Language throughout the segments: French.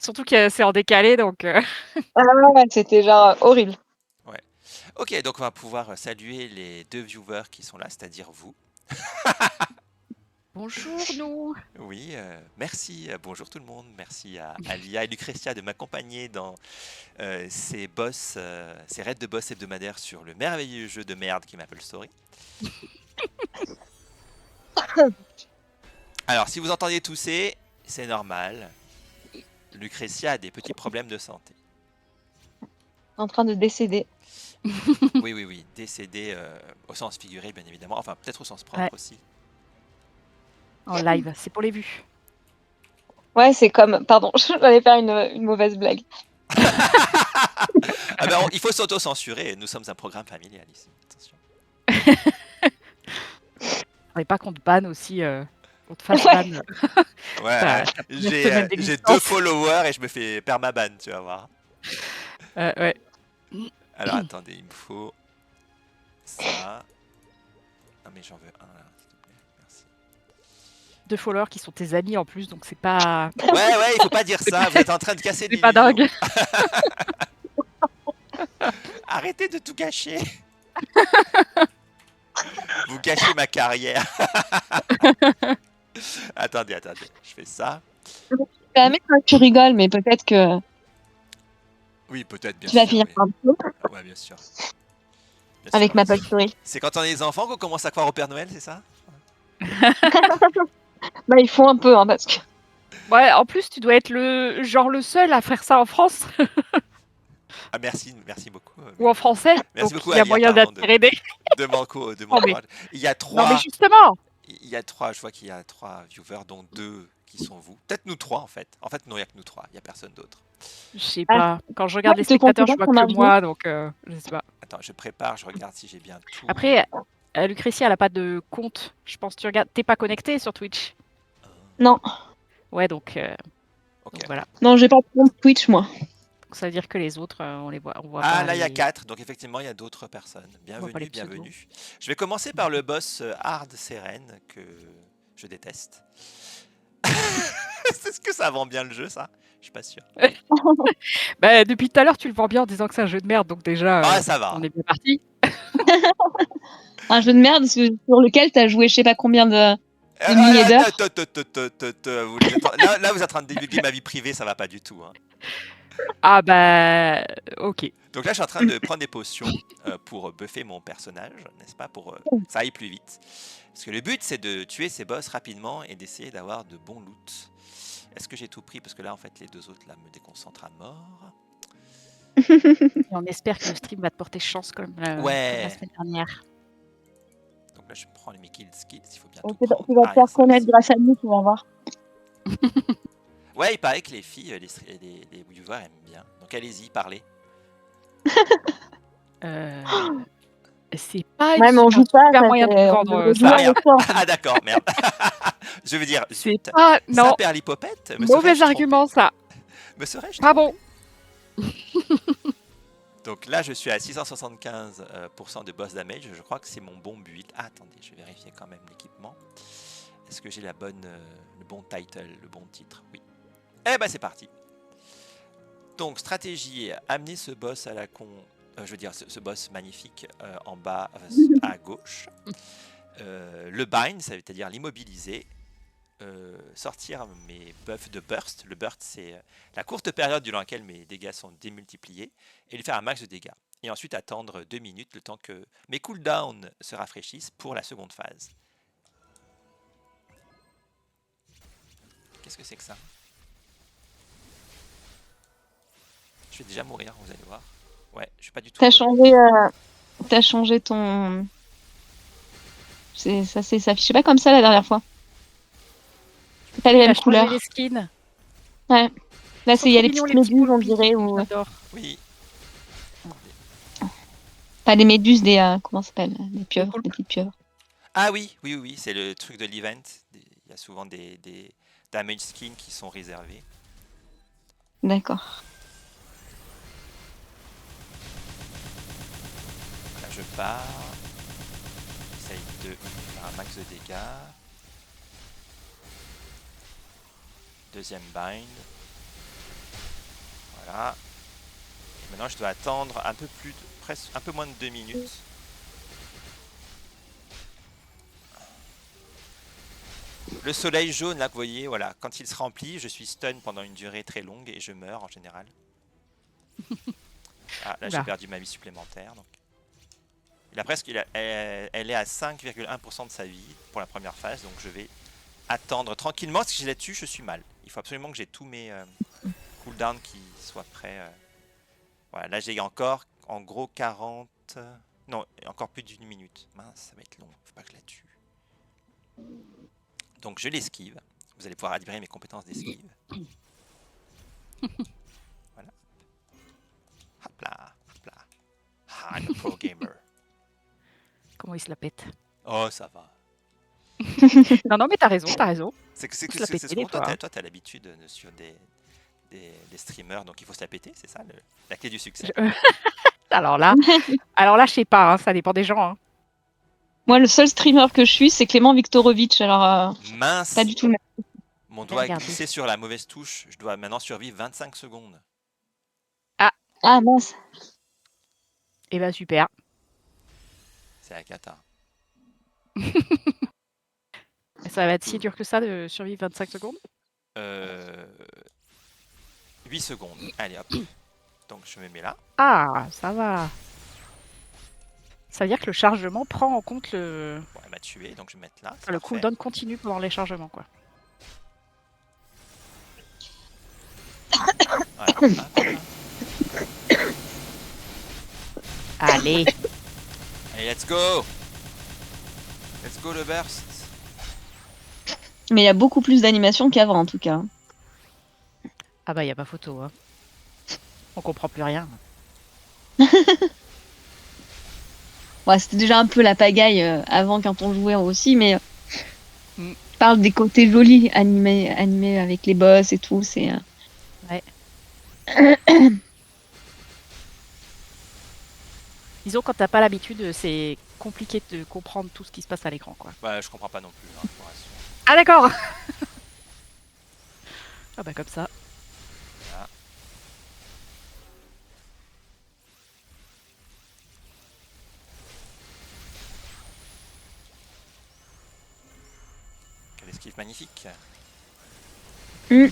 Surtout que c'est en décalé, donc Ah ouais, c'était genre horrible. Ouais. Ok, donc on va pouvoir saluer les 2 viewers qui sont là, c'est-à-dire vous. bonjour nous! Oui, merci, bonjour tout le monde. Merci à Lia et Lucretia de m'accompagner dans ces raids de boss hebdomadaires sur le merveilleux jeu de merde qui m'appelle Story. Alors, si vous entendez tousser, c'est normal. Lucretia a des petits problèmes de santé. En train de décéder. Oui, oui, oui, décédé au sens figuré, bien évidemment. Enfin, peut-être au sens propre Ouais, aussi. en live, c'est pour les vues. Ouais, c'est comme. Pardon, j'allais faire une mauvaise blague. Ah ben, il faut s'auto-censurer. Nous sommes un programme familial ici. Attention. Faudrait pas qu'on te banne aussi, qu'on te fasse ban. Ouais, Ta première semaine j'ai 2 d'existence. followers et je me fais permaban, tu vas voir. Ouais. Alors, attendez, il me faut ça. Non, mais j'en veux un là, s'il te plaît. Merci. 2 followers qui sont tes amis en plus, donc c'est pas Ouais, ouais, il faut pas dire c'est ça. Vous êtes en train de casser c'est pas l'illusion. dingue. Arrêtez de tout gâcher. Vous gâchez ma carrière. Attendez, je fais ça. Je vais admettre que tu rigoles, mais peut-être que Oui, peut-être, bien tu vas sûr, finir oui. par le Ouais, bien sûr. Bien sûr, avec bien Maple sûr. Story. C'est quand on est des enfants qu'on commence à croire au Père Noël, c'est ça? Bah, ils font un peu, hein, parce que. Ouais, en plus, tu dois être le seul à faire ça en France Ah, merci, merci beaucoup. ou en français, Merci donc beaucoup, il y a Alia, moyen pardon, d'attirer des de non mais m'encourager. Il y a non mais 3, justement! je vois qu'il y a 3 viewers, dont 2 qui sont vous. Peut-être nous 3 en fait. En fait, non, il n'y a que nous 3, il n'y a personne d'autre. Je sais Ah, pas. Quand je toi, regarde les ils te spectateurs, je considèrent vois comme que un vieux. moi, donc je sais pas. Attends, je prépare, je regarde si j'ai bien tout. Après, Lucrétie, elle a pas de compte. Je pense que tu regardes tu pas connecté sur Twitch? Non, Ouais, donc Ok. voilà. non, j'ai pas de compte Twitch, moi. Donc ça veut dire que les autres, on voit Ah, pas là, il y a les 4, donc effectivement, il y a d'autres personnes. on voit pas les Bienvenue, pseudos. bienvenue. Je vais commencer par le boss Hard Seren, que je déteste. C'est ce que ça vend bien le jeu, ça? Je suis pas sûr. Bah, depuis tout à l'heure, tu le vends bien en disant que c'est un jeu de merde, donc déjà, Ah, ça va. on est bien parti. Un jeu de merde sur lequel t'as joué je sais pas combien de milliers d'heures. Là, vous êtes en train de divulguer ma vie privée, ça va pas du tout, hein. Ah bah, OK. Donc là, je suis en train de prendre des potions pour buffer mon personnage, n'est-ce pas, pour que ça aille plus vite. Parce que le but, c'est de tuer ces boss rapidement et d'essayer d'avoir de bons loots. Est-ce que j'ai tout pris? Parce que là, en fait, les 2 autres là me déconcentrent à mort. Et on espère que le stream va te porter chance comme la Ouais. semaine dernière. Donc là, je prends les mes kill skills. Il faut bien On tout sait pas- prendre. Tu vas te Ah, il y a faire ça connaître aussi. grâce à nous, tu vas voir. Ouais, il paraît que les filles, les viewers aiment bien. Donc allez-y, parlez. C'est pas Ouais, mais on un joue pas, super ça moyen de fait, on vendre, devrait jouer Ah ça. avec merde. toi, en fait. Ah d'accord, merde. Je veux dire, C'est zut. pas non, Saperlipopette, me mauvais serais-je trompé? argument ça. Me serais-je Pas trompé? bon. Donc là, je suis à 675% de boss damage. Je crois que c'est mon bon build. Ah, attendez, je vais vérifier quand même l'équipement. Est-ce que j'ai le bon title, le bon titre? Oui. Eh ben, c'est parti. Donc, stratégie, amener ce boss à la con... je veux dire, ce boss magnifique en bas à gauche. Le bind, ça veut dire l'immobiliser. Sortir mes buffs de burst. Le burst, c'est la courte période durant laquelle mes dégâts sont démultipliés. Et lui faire un max de dégâts. Et ensuite attendre 2 minutes le temps que mes cooldowns se rafraîchissent pour la seconde phase. Qu'est-ce que c'est que ça? Je vais déjà mourir, vous allez voir. Ouais, je suis pas du tout... T'as changé ton... Ça s'affichait pas comme ça la dernière fois. C'est pas les Il a mêmes changé les couleurs. skins. Ouais. Là, Ils sont il y a trop les mignons petites les petits méduses, on poulpis. dirait, ou... J'adore. Oui. Pas des méduses, comment ça s'appelle? Des Les pieuvres, poulpes. des petites pieuvres. Ah oui, oui, oui, oui, c'est le truc de l'event. Il y a souvent des damage skins qui sont réservés. D'accord. Là, je pars. J'essaye de faire un max de dégâts. Deuxième bind. Voilà. Et maintenant, je dois attendre un peu plus, presque un peu moins de 2 minutes. Le soleil jaune, là, que vous voyez, voilà, quand il se remplit, je suis stun pendant une durée très longue et je meurs en général. Ah, là, j'ai Oula. perdu ma vie supplémentaire. Donc. Elle est à 5,1% de sa vie pour la première phase, donc je vais attendre tranquillement. Si je la tue, je suis mal. Il faut absolument que j'ai tous mes cooldowns qui soient prêts. Voilà, là j'ai encore en gros 40. Non, encore plus d'une minute. Mince, ça va être long. Faut pas que je la tue. Donc je l'esquive. Vous allez pouvoir admirer mes compétences d'esquive. Voilà. Hop là, hop là. Ah, I'm a pro gamer. Comment il se la pète. Oh, ça va. Non, non, mais t'as raison, t'as raison. C'est Faut se la péter des bon, toi, fois. t'as l'habitude de suivre des streamers, donc il faut se la péter, c'est ça la clé du succès. Alors là, je sais pas, hein, ça dépend des gens. Hein. Moi, le seul streamer que je suis, c'est Clément Viktorovitch. Alors, Mince, pas du tout le même. mon Je vais doigt a regarder. glissé sur la mauvaise touche. Je dois maintenant survivre 25 secondes. Ah, mince. Eh ben super. C'est la cata. Ça va être si dur que ça de survivre 25 secondes. 8 secondes. Allez, hop. Donc je me mets là. Ah, ça va. Ça veut dire que le chargement prend en compte le, Bon, elle m'a tué, donc je vais me mettre là. C'est le parfait. cooldown continue pendant les chargements, quoi. Voilà. Hop, hop. Allez. Allez, let's go. Let's go le burst. Mais il y a beaucoup plus d'animation qu'avant, en tout cas. Ah bah, y a pas photo. Hein. On comprend plus rien. Ouais, c'était déjà un peu la pagaille avant quand on jouait aussi, mais Mm. je parle des côtés jolis animés avec les boss et tout. C'est Ouais. Disons, quand t'as pas l'habitude, c'est compliqué de comprendre tout ce qui se passe à l'écran, quoi. Bah, je comprends pas non plus. Hein, je vous rassure. Ah d'accord. Ah bah comme ça. Voilà. Quelle esquive magnifique. Mm.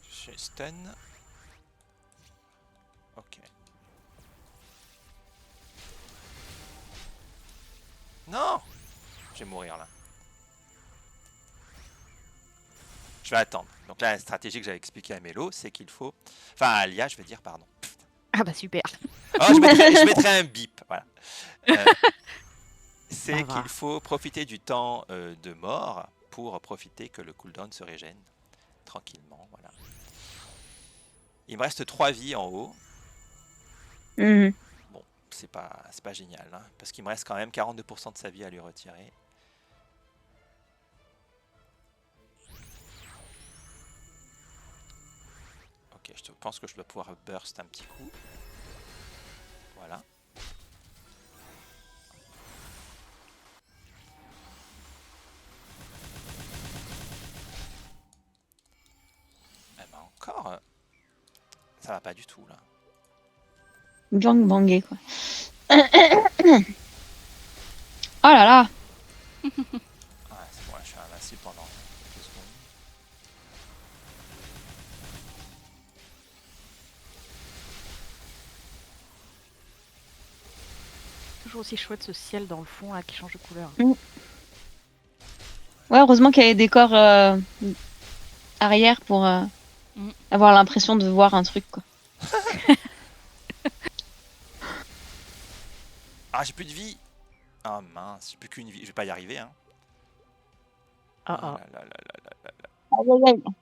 Je suis stun. Ok. Non! Je vais mourir là. Je vais attendre. Donc là, la stratégie que j'avais expliquée à Mélo, c'est qu'il faut... Enfin, à Alia, je vais dire, pardon. Ah bah super. Oh, je mettrai un bip. Voilà. C'est Ça va. qu'il faut profiter du temps de mort pour profiter que le cooldown se régène tranquillement. Voilà. Il me reste 3 vies en haut. Mhm. Bon, c'est pas génial, hein, parce qu'il me reste quand même 42% de sa vie à lui retirer. Ok, je pense que je dois pouvoir burst un petit coup. Voilà. Eh ben encore, ça va pas du tout là. Gang bangé, quoi. Oh là là. Ah, c'est bon, là, je suis invincible pendant quelques secondes. Toujours aussi chouette ce ciel dans le fond là qui change de couleur. Ouais, heureusement qu'il y a des décors arrière pour avoir l'impression de voir un truc, quoi. Ah, j'ai plus de vie. Ah mince, j'ai plus qu'une vie. Je vais pas y arriver, hein. Ah ah. Là là là là là là là. Aïe, aïe, aïe.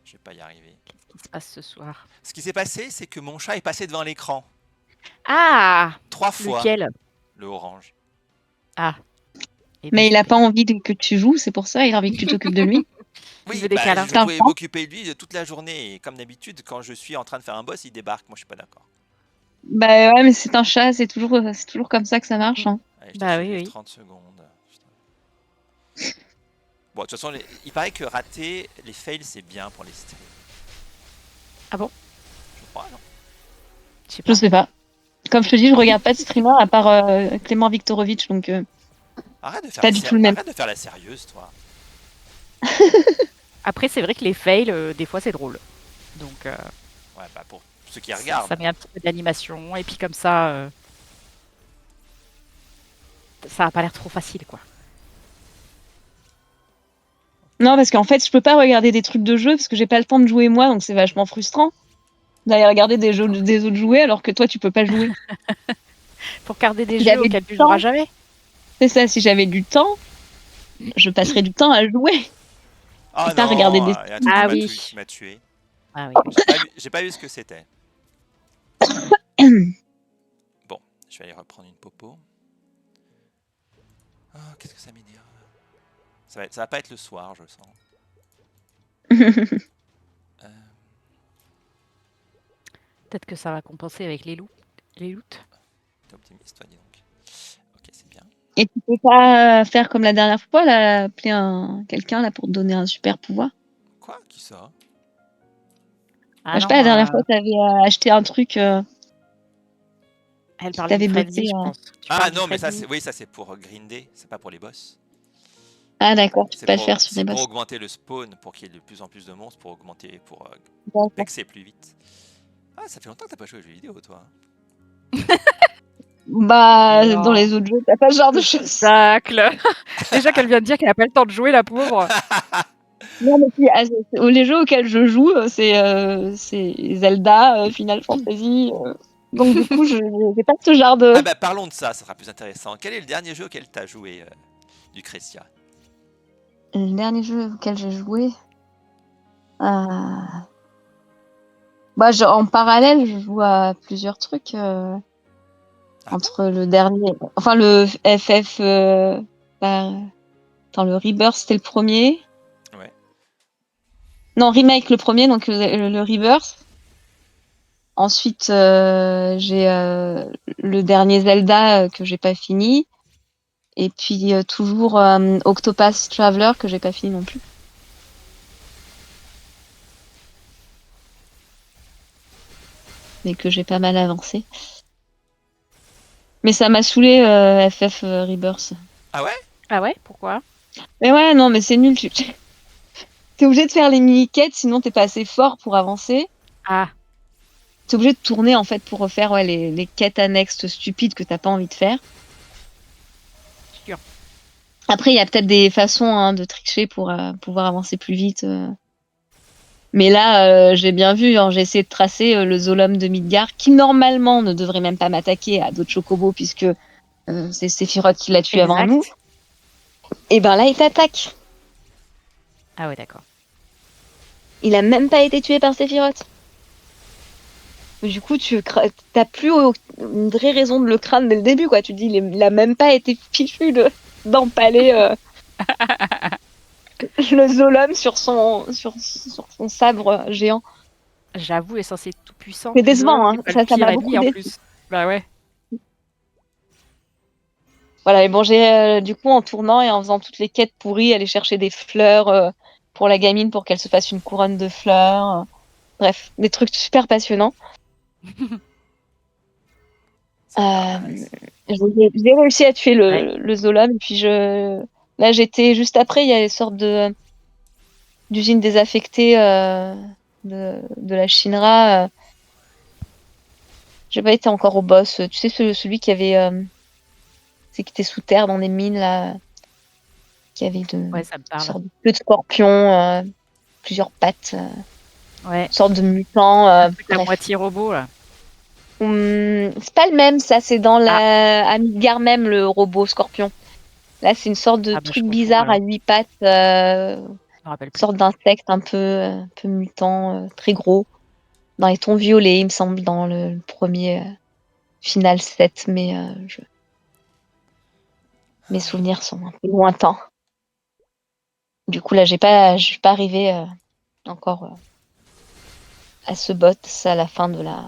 Je vais pas y arriver. Qu'est-ce qui se passe ce soir? Ce qui s'est passé, c'est que mon chat est passé devant l'écran. Ah 3 fois. Lequel? Le orange. Ah. Eh ben, Mais il a super. pas envie que tu joues, c'est pour ça, il a envie que tu t'occupes de lui. Oui, veut des bah, câlins. je pouvais m'occuper de lui toute la journée. Et comme d'habitude, quand je suis en train de faire un boss, il débarque. Moi, je suis pas d'accord. Bah ouais, mais c'est un chat, c'est toujours comme ça que ça marche. Hein. Allez, je dois Bah oui, survivre oui. 30 secondes. Putain. Bon, de toute façon, il paraît que rater les fails, c'est bien pour les streams. Ah bon? Je crois, non? Je sais Je pas. sais pas. Comme je te dis, je regarde pas de streamer à part Clément Viktorovitch, donc Arrête de faire, pas du tout le même. arrête de faire la sérieuse, toi. Après, c'est vrai que les fails, des fois, c'est drôle. Donc, Ouais, bah pour ceux qui regardent. ça met un petit peu d'animation. Et puis comme ça a pas l'air trop facile, quoi. Non, parce qu'en fait, je peux pas regarder des trucs de jeu parce que j'ai pas le temps de jouer moi, donc c'est vachement frustrant d'aller regarder des jeux des autres jouer alors que toi tu peux pas jouer. Pour garder des Si jeux j'avais auxquels du tu joueras temps, jamais. c'est ça, si j'avais du temps, je passerais du temps à jouer. Ah Et pas regarder non, des il y a un truc Ah qui oui. m'a tué. Ah oui. J'ai pas vu ce que c'était. Bon, je vais aller reprendre une popo. Ah, qu'est-ce que ça m'énerve. Ça va pas être le soir, je le sens. Euh, Peut-être que ça va compenser avec les loots. Les loots. T'es optimiste, toi, dis donc. Ok, c'est bien. Et tu peux pas faire comme la dernière fois, là, appeler quelqu'un là pour te donner un super pouvoir. Quoi? Qui ça? Ah Je sais pas, non, la dernière fois, t'avais acheté un truc elle qui parle du t'avait frenzy, botté. je pense. Tu Ah parles du non, mais ça, frenzy. oui, ça c'est pour grinder, c'est pas pour les boss. Ah d'accord, tu peux pas le faire sur C'est des pour boss. augmenter le spawn, pour qu'il y ait de plus en plus de monstres, pour D'accord. vexer plus vite. Ah, ça fait longtemps que t'as pas joué aux jeux vidéo, toi. Bah, dans Non. les autres jeux, t'as pas ce genre de choses. Tacle. Déjà qu'elle vient de dire qu'elle a pas le temps de jouer, la pauvre. Non, mais puis, les jeux auxquels je joue, c'est Zelda, Final Fantasy. Donc du coup, je j'ai pas ce genre de. Ah bah parlons de ça, ça sera plus intéressant. Quel est le dernier jeu auquel t'as joué, Lucretia? Le dernier jeu auquel j'ai joué. Bah, en parallèle, je joue à plusieurs trucs. Ah Entre le dernier. Enfin, le FF. Bah, attends, le Rebirth, c'était le premier. Ouais. Non, Remake le premier, donc le Rebirth. Ensuite, j'ai le dernier Zelda que j'ai pas fini. Et puis toujours Octopath Traveler que j'ai pas fini non plus. Mais que j'ai pas mal avancé. Mais ça m'a saoulé FF Rebirth. Ah ouais? Ah ouais? Pourquoi? Mais ouais, non, mais c'est nul. T'es obligé de faire les mini-quêtes, sinon t'es pas assez fort pour avancer. Ah, T'es obligé de tourner en fait pour refaire les quêtes annexes stupides que t'as pas envie de faire. sûr. Après, il y a peut-être des façons de tricher pour pouvoir avancer plus vite. Mais là, j'ai bien vu, j'ai essayé de tracer le Zolom de Midgar, qui normalement ne devrait même pas m'attaquer à d'autres chocobos, puisque c'est Sephiroth qui l'a tué avant nous. Exact. Et ben là, il t'attaque. Ah ouais, d'accord. Il a même pas été tué par Sephiroth. Du coup, t'as plus une vraie raison de le craindre dès le début, quoi. Tu te dis, il a même pas été fichu d'empaler le Zolom sur son sabre géant. J'avoue, elle est censée être tout puissant. C'est Puis Zolom, décevant, hein. c'est pas le Ça pire m'a beaucoup ennemi en déçu. plus. Bah ouais. Voilà, et bon, j'ai du coup, en tournant et en faisant toutes les quêtes pourries, aller chercher des fleurs pour la gamine pour qu'elle se fasse une couronne de fleurs. Bref, des trucs super passionnants. Ça a l'air nice. J'ai réussi à tuer Ouais. le Zolom, et puis là, j'étais juste après, il y a une sorte d'usine désaffectée de la Shinra. J'ai pas été encore au boss. Tu sais, celui qui avait. C'est qui était sous terre dans des mines, là. Qui avait Ouais, ça me une parle. sorte de queue de scorpion, plusieurs pattes, Ouais. une sorte de mutant. Un truc à Bref. moitié robot, là. C'est pas le même, ça, c'est dans à Midgar même, le robot scorpion. Là, c'est une sorte de Ah bah, je truc confonds, bizarre à alors. 8 pattes, Je me rappelle une plus. sorte d'insecte un peu mutant, très gros. Dans les tons violets, il me semble, dans le premier Final 7, mais mes souvenirs sont un peu lointains. Du coup, là, je suis pas arrivée encore à ce boss à la fin de la.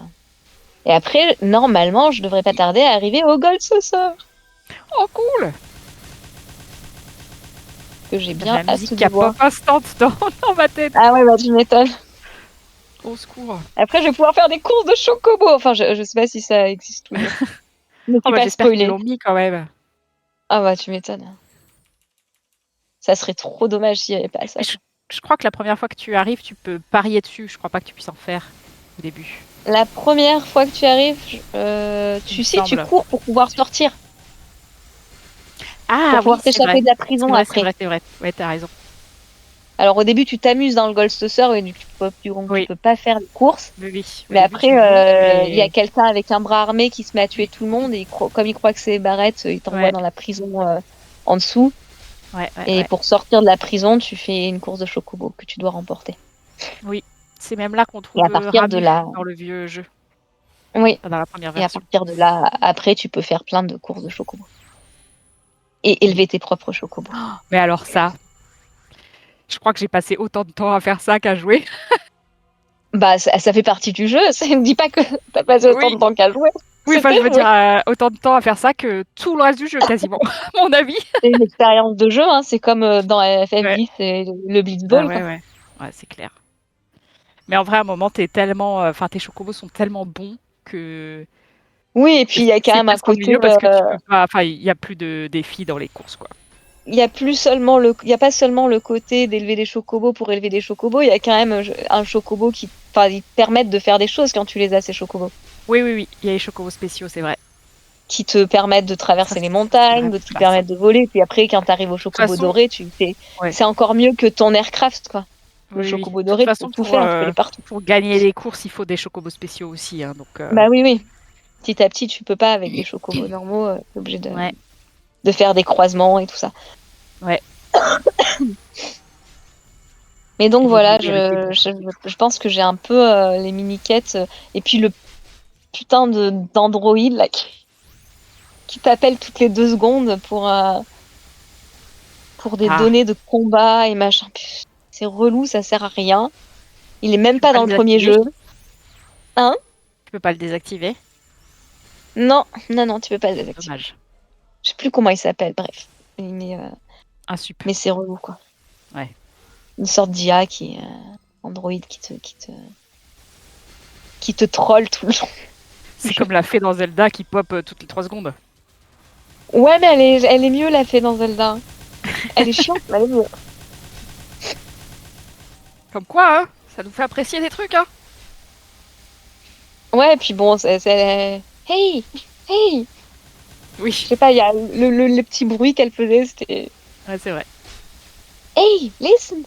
Et après, normalement, je devrais pas tarder à arriver au Gold Saucer. Oh, cool! que j'ai La bien musique hâte qui de a voir. pop instant dans ma tête. Ah ouais, bah tu m'étonnes. Au secours. Après, je vais pouvoir faire des courses de chocobo. Enfin, je sais pas si ça existe toujours. Ne Oh suis bah pas j'espère qu'ils spoilé. l'ont mis quand même. Ah bah tu m'étonnes. Ça serait trop dommage s'il n'y avait pas ça, Mais quoi. je crois que la première fois que tu arrives, tu peux parier dessus. Je crois pas que tu puisses en faire au début, La première fois que tu arrives, il me tu sais, tu semble. cours pour pouvoir sortir, pour Ah oui, pouvoir c'est vrai. t'échapper de la C'est prison vrai, c'est après. vrai, c'est vrai. Ouais, t'as raison. Alors au début, tu t'amuses dans le Ghost Saucer et donc tu Oui, peux pas faire les courses. oui, oui. Au Mais début, après, tu loupes il y a et quelqu'un avec un bras armé qui se met à tuer tout le monde et comme il croit que c'est Barrett, il t'envoie ouais, dans la prison en dessous. ouais, ouais, Et ouais. pour sortir de la prison, tu fais une course de chocobo que tu dois remporter. Oui, c'est même là qu'on Et trouve à partir de Ramu là, dans le vieux jeu, oui. enfin, dans la première Et à version. partir de là, après, tu peux faire plein de courses de chocobo et Oui. élever tes propres chocobos. Mais alors ça, je crois que j'ai passé autant de temps à faire ça qu'à jouer. Bah, ça fait partie du jeu. Ne dis pas que t'as passé autant de Oui, temps qu'à jouer. oui, enfin, C'était je veux jouer. dire, autant de temps à faire ça que tout le reste du jeu, quasiment, à mon avis. C'est une expérience de jeu, hein. C'est comme dans Ouais. FF10, c'est le Bah blitzball, ouais, quoi. ouais. Ouais, c'est clair. Mais en vrai, à un moment, t'es tellement, enfin, tes chocobos sont tellement bons que Oui, et puis il y a quand c'est même un presque côté. ennuyeux parce que tu peux pas, enfin, il y a plus de défis dans les courses, quoi. Il y a plus seulement il y a pas seulement le côté d'élever des chocobos pour élever des chocobos. Il y a quand même un chocobo enfin, ils te permettent de faire des choses quand tu les as, ces chocobos. Oui, oui, oui, il y a les chocobos spéciaux, c'est vrai. Qui te permettent de Ça, traverser les c'est montagnes, vraiment qui classe. permettent de voler. Puis après, quand tu arrives au De toute chocobo façon, doré, ouais. c'est encore mieux que ton aircraft, quoi. Le Oui, oui. chocobo De toute doré, tu peux façon, tout faire, tu peux aller partout. pour gagner les courses, il faut des chocobos spéciaux aussi, hein, donc Bah oui, oui. Petit à petit, tu peux pas avec des chocobos normaux, t'es obligé ouais, de faire des croisements et tout ça. ouais. Mais donc Et voilà, débrouiller avec les bouts. je pense que j'ai un peu les mini-quêtes et puis le putain d'Android là qui t'appelle toutes les 2 secondes pour des Ah, données de combat et machin. Pff, c'est relou, ça sert à rien. Il est même tu peux pas pas dans le le premier désactiver? jeu. Hein? Tu peux pas le désactiver? Non, non, non, tu peux pas le désactiver. Dommage. Je sais plus comment il s'appelle, bref. Un sup. Mais c'est relou, quoi. Ouais. Une sorte d'IA Android qui te troll tout le long. C'est comme la fée dans Zelda qui pop toutes les 3 secondes. Ouais, mais elle est mieux, la fée dans Zelda. Elle est chiante, mais elle est mieux. Comme quoi, hein, ça nous fait apprécier des trucs, hein. Ouais, et puis bon, Hey! Hey! Oui, Je sais pas, il y a le petit bruit qu'elle faisait, c'était... ouais, c'est vrai. Hey! Listen!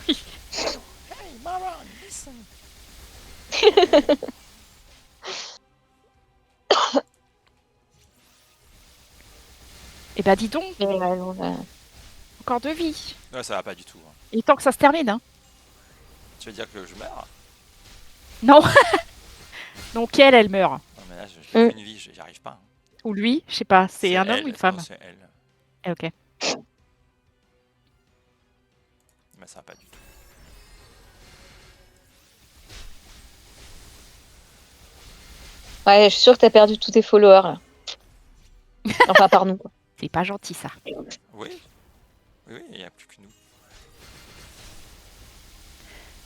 Oui. Hey, Maron, listen. Et bah dis donc, Et ouais, non, encore 2 vies. Ouais, ça va pas du tout, hein. Et tant que ça se termine, hein. Tu veux dire que je meurs? Non. Donc elle meurt. Non, mais là, j'ai Mm. qu'une vie, j'y arrive pas, hein. Ou lui, je sais pas, c'est C'est un homme elle. ou une Non, femme? c'est elle. Ah, ok. Mais ça va pas du tout. Ouais, je suis sûre que t'as perdu tous tes followers, là. Enfin, par nous, quoi. C'est pas gentil ça. Oui. Oui, oui, il n'y a plus que nous.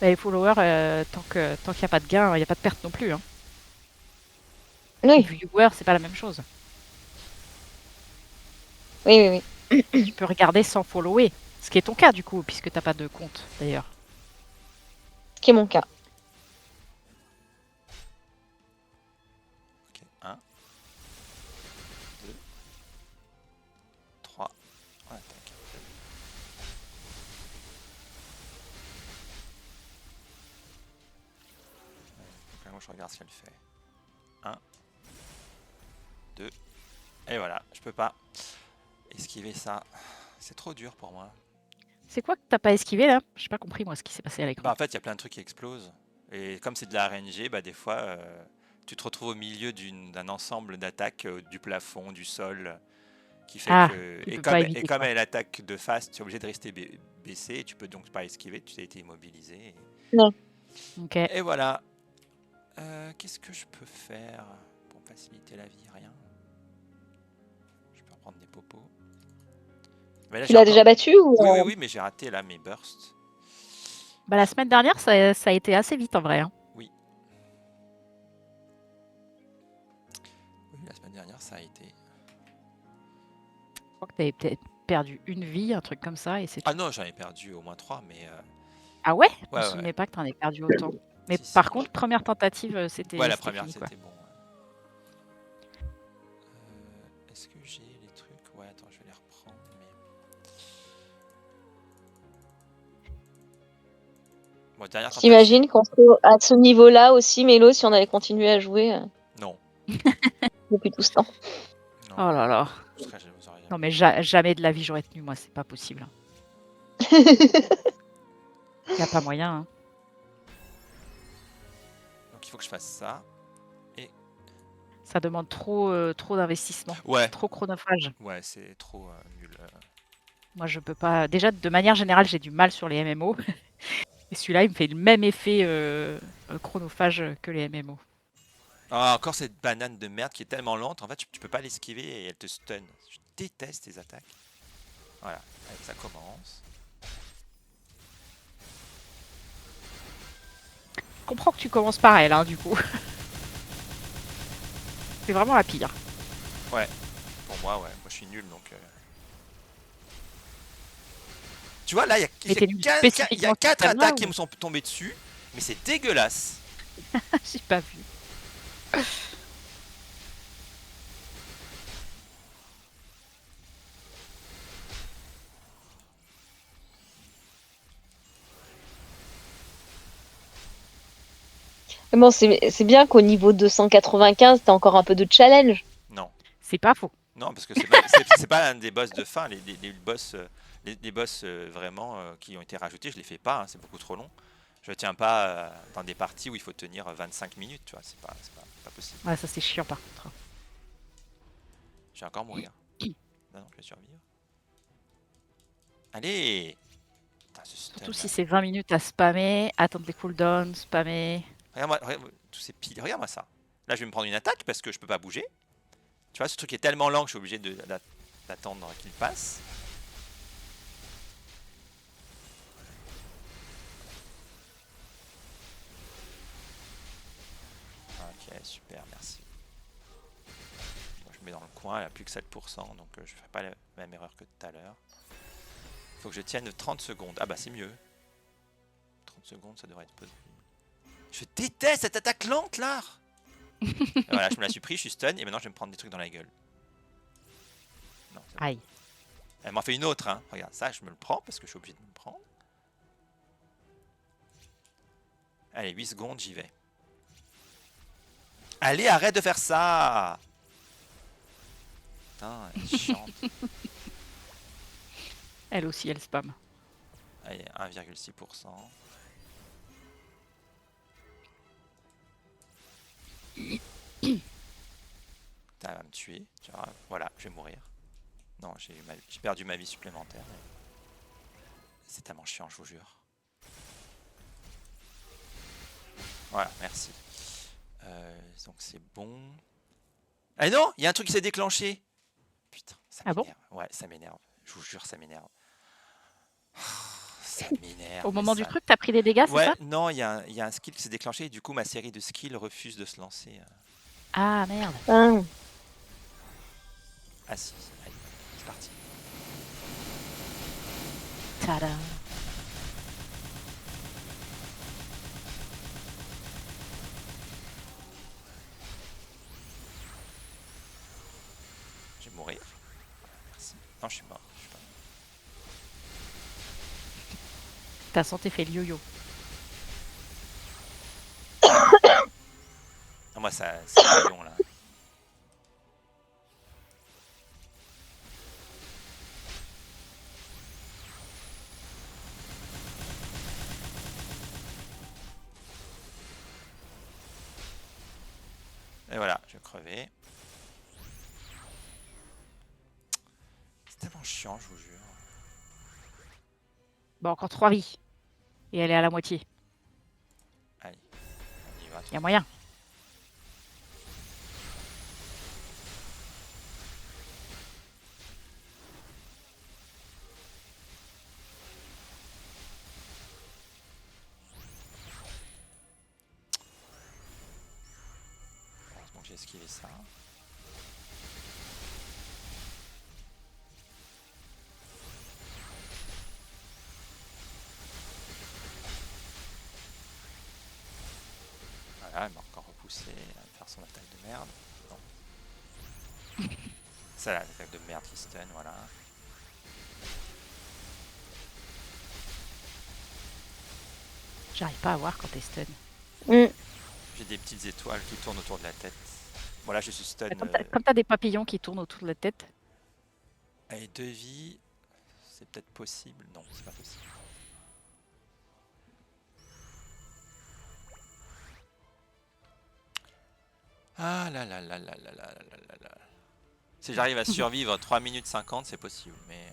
Bah, les followers, tant qu'il n'y a pas de gain, il n'y a pas de perte non plus, hein. Les Oui, viewers, c'est pas la même chose. oui, oui, oui. Tu peux regarder sans follower. Ce qui est ton cas du coup, puisque t'as pas de compte d'ailleurs. Ce qui est mon cas. Ok, 1, 2, 3. Ouais, tac. Donc là, je regarde ce qu'elle fait. 1, 2. Et voilà, je peux pas esquiver ça. C'est trop dur pour moi. C'est quoi que t'as pas esquivé là? J'ai pas compris moi ce qui s'est passé à l'écran. Bah, en fait, il y a plein de trucs qui explosent. Et comme c'est de la RNG, bah, des fois, tu te retrouves au milieu d'un ensemble d'attaques du plafond, du sol, qui fait Ah, que... tu Et peux pas comme, éviter comme quoi. elle attaque de face, tu es obligé de rester baissé, et tu peux donc pas esquiver, tu t'es été immobilisé. Non. Ok. Et voilà. Qu'est-ce que je peux faire pour faciliter la vie? Rien. Je peux reprendre des popos. Mais là, Tu j'ai l'as encore... déjà battu ou Oui, oui, oui, mais j'ai raté là mes bursts. Bah, la semaine dernière, ça a été assez vite en vrai, hein. Oui. Oui, la semaine dernière, ça a été. Je crois que t'avais peut-être perdu une vie, un truc comme ça, et c'est Ah tout. non, j'en ai perdu au moins 3, mais. Ah ouais? Je me Ouais, ouais. souvenais pas que t'en aies perdu autant. Mais Si, si. par contre, première tentative, Ouais, c'était la première, fini, quoi. c'était bon. Est-ce que j'ai les trucs? Ouais, attends, je vais les reprendre. Bon, dernière tentative. t'imagines qu'à ce niveau-là aussi, Mélo, si on avait continué à jouer Non. depuis tout ce temps. Non. Oh là là. Je serais jamais aux oreilles. Non, mais jamais de la vie j'aurais tenu, moi, c'est pas possible. Y a pas moyen, hein. Donc il faut que je fasse ça. Ça demande trop d'investissement. Ouais. C'est trop chronophage. Ouais, c'est trop nul. Moi, je peux pas. Déjà, de manière générale, j'ai du mal sur les MMO. Et celui-là, il me fait le même effet chronophage que les MMO. Ah, encore cette banane de merde qui est tellement lente. En fait, tu peux pas l'esquiver et elle te stun. Je déteste les attaques. Voilà, allez, ça commence. Je comprends que tu commences par elle, hein, du coup. C'est vraiment la pire. Ouais, pour moi, ouais. Moi, je suis nul, donc... Tu vois, là, il Mais t'es nul y a spécifiquement sur 4 celle-là, attaques qui ou- me sont tombées dessus. Mais c'est dégueulasse. J'ai pas vu. Mais bon, c'est bien qu'au niveau 295, t'as encore un peu de challenge. Non. C'est pas faux. Non, parce que c'est pas un des boss de fin. Les boss, les boss vraiment qui ont été rajoutés, je les fais pas. Hein, c'est beaucoup trop long. Je tiens pas dans des parties où il faut tenir 25 minutes. Tu vois, c'est pas possible. Ouais, ça c'est chiant par contre. Je vais encore mourir. Non, non, je vais survivre. Allez! Putain, ce stun, Surtout là. si c'est 20 minutes à spammer, attendre les cooldowns, spammer. Regarde-moi tous ces piles. Regarde-moi ça. Là, je vais me prendre une attaque parce que je peux pas bouger. Tu vois, ce truc est tellement lent que je suis obligé d'attendre qu'il passe. Ok, super, merci. Bon, je me mets dans le coin, elle a plus que 7%, donc je ferai pas la même erreur que tout à l'heure. Faut que je tienne 30 secondes. Ah bah c'est mieux. 30 secondes, ça devrait être possible. Je déteste cette attaque lente là. Et voilà, je me la suis pris, je suis stun, et maintenant je vais me prendre des trucs dans la gueule. Non, c'est bon. Aïe. Elle m'en fait une autre, hein. Regarde, ça je me le prends parce que je suis obligé de me le prendre. Allez, 8 secondes, j'y vais. Allez, arrête de faire ça. Putain, elle est chiante. Elle aussi, elle spam. Allez, 1,6%. Putain, elle va me tuer. Tu vois, voilà, je vais mourir. Non, j'ai perdu ma vie supplémentaire. C'est tellement chiant, je vous jure. Voilà, merci. Donc c'est bon. Ah non, il y a un truc qui s'est déclenché. Putain, ça Ah bon? m'énerve. Ouais, ça m'énerve. Je vous jure, ça m'énerve. Ça m'énerve. Au mais moment du ça- truc, t'as pris des dégâts, c'est Ouais, ça? non, il y a un skill qui s'est déclenché et du coup ma série de skills refuse de se lancer. Ah merde. Ah. Ah si, allez, c'est parti. Tada. Je vais mourir. Merci. Non, je suis mort. Je suis pas... Ta santé fait le yo-yo. Non, moi, ça, c'est un lion là. Et voilà, je vais crever. C'est tellement chiant, je vous jure. Bon, encore 3 vies. Et elle est à la moitié. Allez, on y va. Y a moyen. esquiver ça. Voilà, elle m'a encore repoussé. Elle va me faire son attaque de merde. Non. C'est l'attaque de merde qui stun, voilà. J'arrive pas à voir quand t'es stun. J'ai des petites étoiles qui tournent autour de la tête. Voilà, je suis stun. Comme t'as des papillons qui tournent autour de la tête. Allez, 2 vies. C'est peut-être possible. Non, c'est pas possible. Ah là là là là là là là là là. Si j'arrive à survivre 3 minutes 50, c'est possible, mais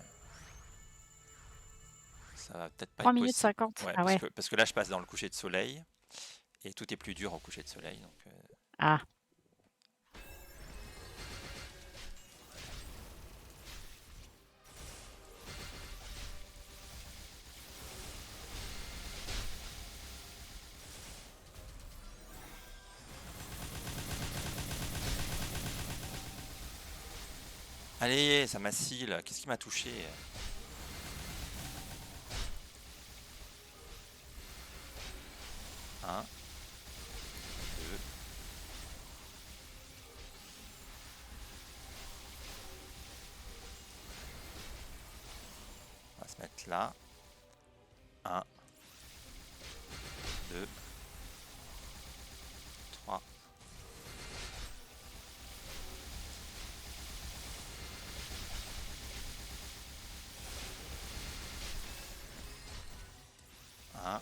ça va peut-être pas 3 être minutes possible. 50. Ouais, Ah ouais. parce que là, je passe dans le coucher de soleil et tout est plus dur au coucher de soleil. Donc, Ah. allez, ça m'assile. Qu'est-ce qui m'a touché? Un, deux. On va se mettre là. 1, 2, 3. Un,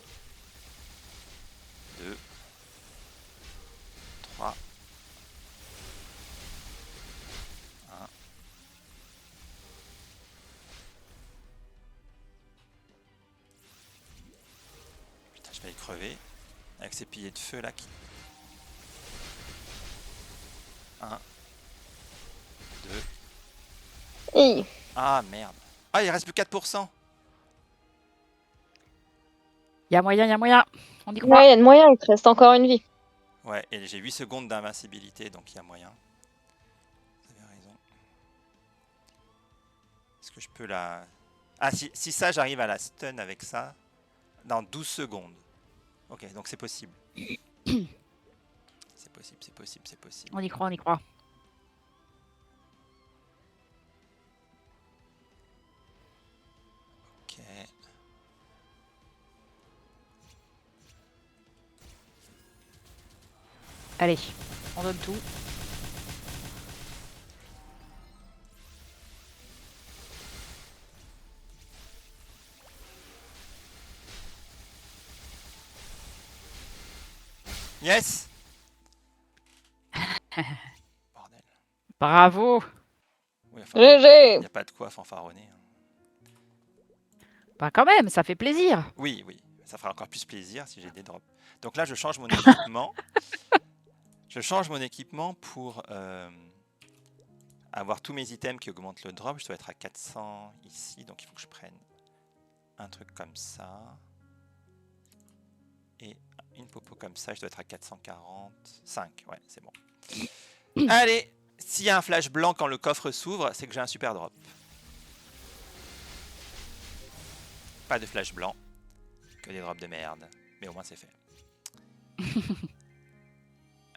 2, 3. 1. Putain, je vais y crever. Avec ces piliers de feu là qui. 1, 2. Hey. Ah merde. Ah, il reste plus 4%. Y a moyen, y a moyen. On y croit. Ouais, il y a de moyen, il te reste encore une vie. Ouais, et j'ai 8 secondes d'invincibilité, donc il y a moyen. Vous avez raison. Est-ce que je peux la... Ah, si ça, j'arrive à la stun avec ça, dans 12 secondes. Ok, donc c'est possible. C'est possible, c'est possible, c'est possible. On y croit, on y croit. Ok. Allez, on donne tout. Yes. Bordel. Bravo. Oui, enfin, il GG. n'y a pas de quoi fanfaronner. Bah quand même, ça fait plaisir. Oui, oui, ça fera encore plus plaisir si j'ai des drops. Donc là, je change mon équipement. Je change mon équipement pour avoir tous mes items qui augmentent le drop. Je dois être à 400 ici, donc il faut que je prenne un truc comme ça. Et une popo comme ça, je dois être à 445. Ouais, c'est bon. Allez, s'il y a un flash blanc quand le coffre s'ouvre, c'est que j'ai un super drop. Pas de flash blanc, que des drops de merde. Mais au moins c'est fait.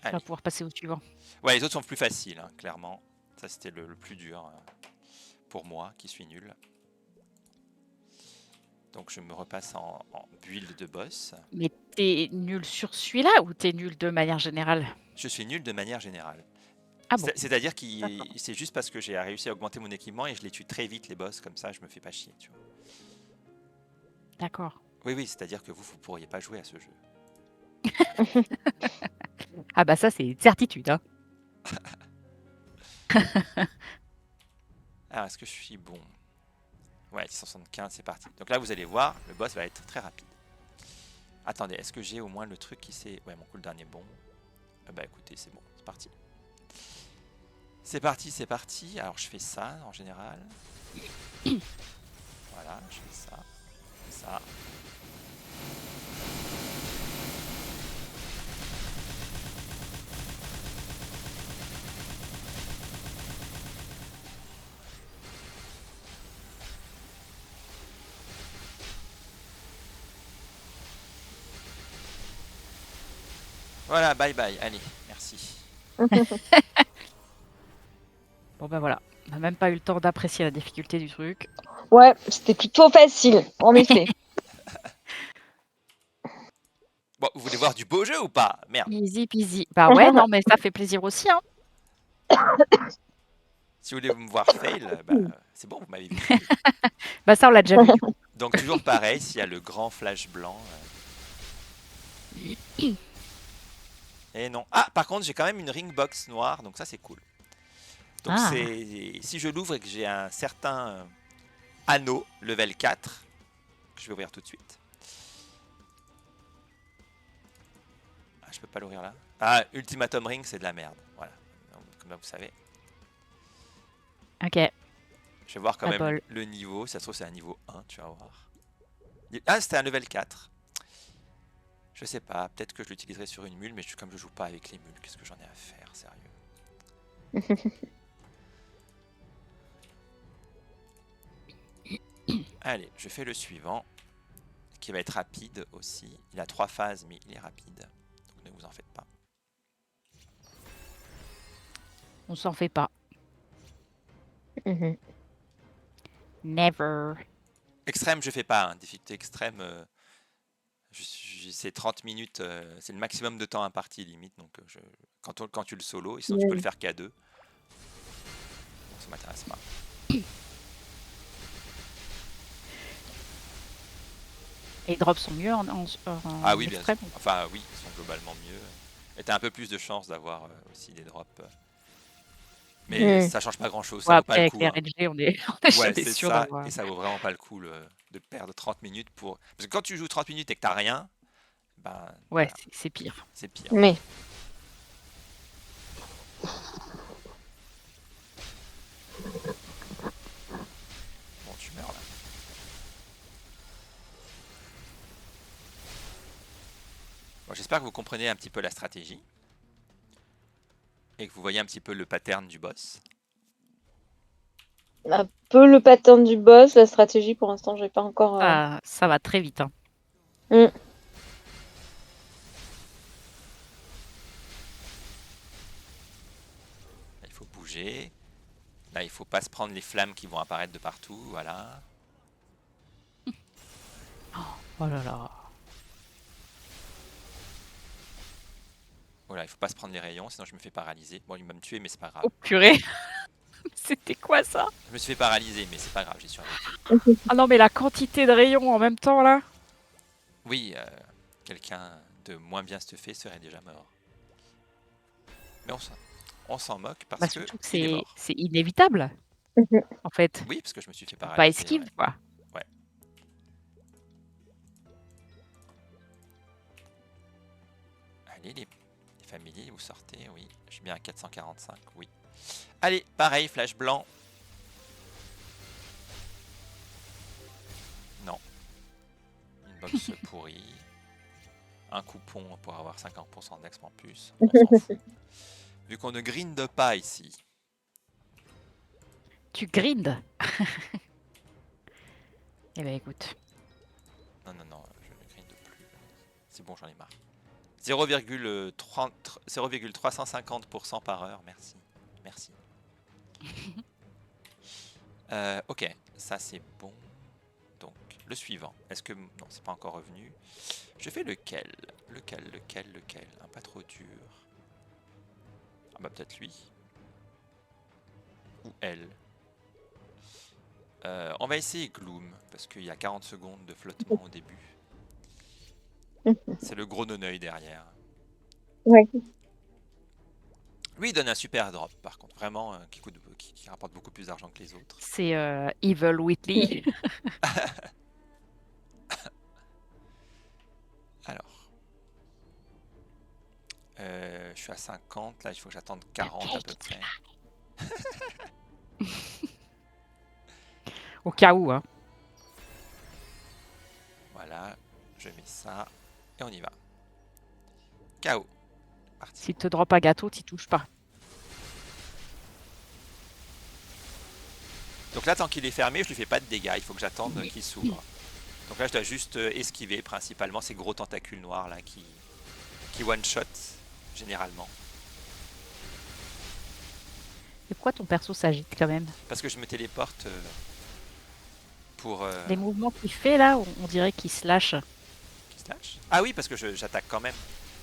On va pouvoir passer au suivant. Ouais, les autres sont plus faciles, hein, clairement. Ça, c'était le plus dur pour moi, qui suis nul. Donc, je me repasse en build de boss. Mais t'es nul sur celui-là ou t'es nul de manière générale? Je suis nul de manière générale. Ah bon. C'est-à-dire que c'est juste parce que j'ai réussi à augmenter mon équipement et je les tue très vite, les boss, comme ça, je me fais pas chier, tu vois. D'accord. Oui, oui, c'est-à-dire que vous pourriez pas jouer à ce jeu. Ah bah ça, c'est une certitude. Hein. Alors, est-ce que je suis bon? Ouais, 675, c'est parti. Donc là, vous allez voir, le boss va être très rapide. Attendez, est-ce que j'ai au moins le truc qui s'est... Ouais, mon cooldown est bon. Bah écoutez, c'est bon, c'est parti. C'est parti, c'est parti. Alors, je fais ça, en général. Voilà, je fais ça. Ça. Voilà, bye bye, allez, merci. Bon bah voilà, on n'a même pas eu le temps d'apprécier la difficulté du truc. Ouais, c'était plutôt facile, en effet. Bon, vous voulez voir du beau jeu ou pas? Merde. Easy peasy. Bah ouais, non mais ça fait plaisir aussi, hein. Si vous voulez me voir fail, bah, c'est bon, vous m'avez vu fail. Bah ça on l'a déjà vu du coup. Donc toujours pareil, s'il y a le grand flash blanc. Et non. Ah, par contre, j'ai quand même une ring box noire, donc ça c'est cool. Donc Ah, c'est si je l'ouvre et que j'ai un certain anneau level 4 que je vais ouvrir tout de suite. Ah, je peux pas l'ouvrir là. Ah, Ultimatum Ring, c'est de la merde. Voilà. Donc, comme vous savez. ok, Je vais voir quand pas même bol. le niveau. Si ça se trouve, c'est un niveau 1, tu vas voir. Ah, c'était un level 4. Je sais pas, peut-être que je l'utiliserai sur une mule, mais comme je joue pas avec les mules, qu'est-ce que j'en ai à faire, sérieux. Allez, je fais le suivant, qui va être rapide aussi. Il a 3 phases, mais il est rapide. Donc ne vous en faites pas. On s'en fait pas. Mhm. Never. Extrême, je fais pas. Hein. Difficulté extrême, c'est 30 minutes, c'est le maximum de temps imparti limite. Donc quand tu le solo, et sinon tu peux le faire qu'à 2. Donc ça m'intéresse pas. Et les drops sont mieux en Ah oui, bien sûr. extrême. Enfin oui, ils sont globalement mieux. Et t'as un peu plus de chances d'avoir aussi des drops. Mais ça change pas grand chose, ça Ouais, vaut pas après le avec coup. les Hein. RNG, on est, on est Ouais, jamais c'est sûr ça, d'avoir. et ça vaut vraiment pas le coup de perdre 30 minutes pour. Parce que quand tu joues 30 minutes et que t'as rien, ben Ouais, voilà, c'est pire. c'est pire. Mais Bon, tu meurs là. Bon, j'espère que vous comprenez un petit peu la stratégie et que vous voyez un petit peu le pattern du boss. un peu le pattern du boss, la stratégie pour l'instant, j'ai pas encore. Ça va très vite. Hein. Mm. Là, il faut bouger. Là, il faut pas se prendre les flammes qui vont apparaître de partout. Voilà. Oh là là. Voilà, il faut pas se prendre les rayons, sinon je me fais paralyser. Bon, il va me tuer, mais c'est pas grave. Oh purée. C'était quoi ça? Je me suis fait paralyser, mais c'est pas grave, j'ai survécu. Ah non, mais la quantité de rayons en même temps là. Oui, quelqu'un de moins bien stuffé serait déjà mort. Mais on s'en moque parce Bah que surtout que il est mort. c'est inévitable en fait. Oui, parce que je me suis fait Faut pas paralyser. esquive Ouais. quoi. Ouais. Allez, les familiers, vous sortez, oui. Je suis bien à 445, oui. Allez, pareil, flash blanc. Non. Une box pourrie. Un coupon pour avoir 50% d'exp en plus. On s'en fout. Vu qu'on ne grinde pas ici. Tu grindes. Eh ben écoute. Non, non, non, je ne grinde plus. C'est bon, j'en ai marre. 0,350% par heure, merci. Merci. Ok, ça c'est bon. Donc, le suivant. Est-ce que... Non, c'est pas encore revenu. Je fais lequel? Lequel? Un pas trop dur. Ah bah peut-être lui. Ou elle. On va essayer Gloom, parce qu'il y a 40 secondes de flottement au début. C'est le gros non-œil derrière. Ouais. Lui, il donne un super drop, par contre. Vraiment, qui rapporte beaucoup plus d'argent que les autres. C'est Evil Whitley. Alors. Je suis à 50, là, il faut que j'attende 40 à peu près. Au cas où hein. Voilà, je mets ça, et on y va. KO. Parti. S'il te drop un gâteau, t'y touches pas. Donc là, tant qu'il est fermé, je lui fais pas de dégâts, il faut que j'attende qu'il s'ouvre. Donc là, je dois juste esquiver principalement ces gros tentacules noirs là qui one-shot généralement. Et pourquoi ton perso s'agite quand même? Parce que je me téléporte pour... Les mouvements qu'il fait là, on dirait qu'il se lâche. Qui se lâche. Ah oui, parce que j'attaque quand même.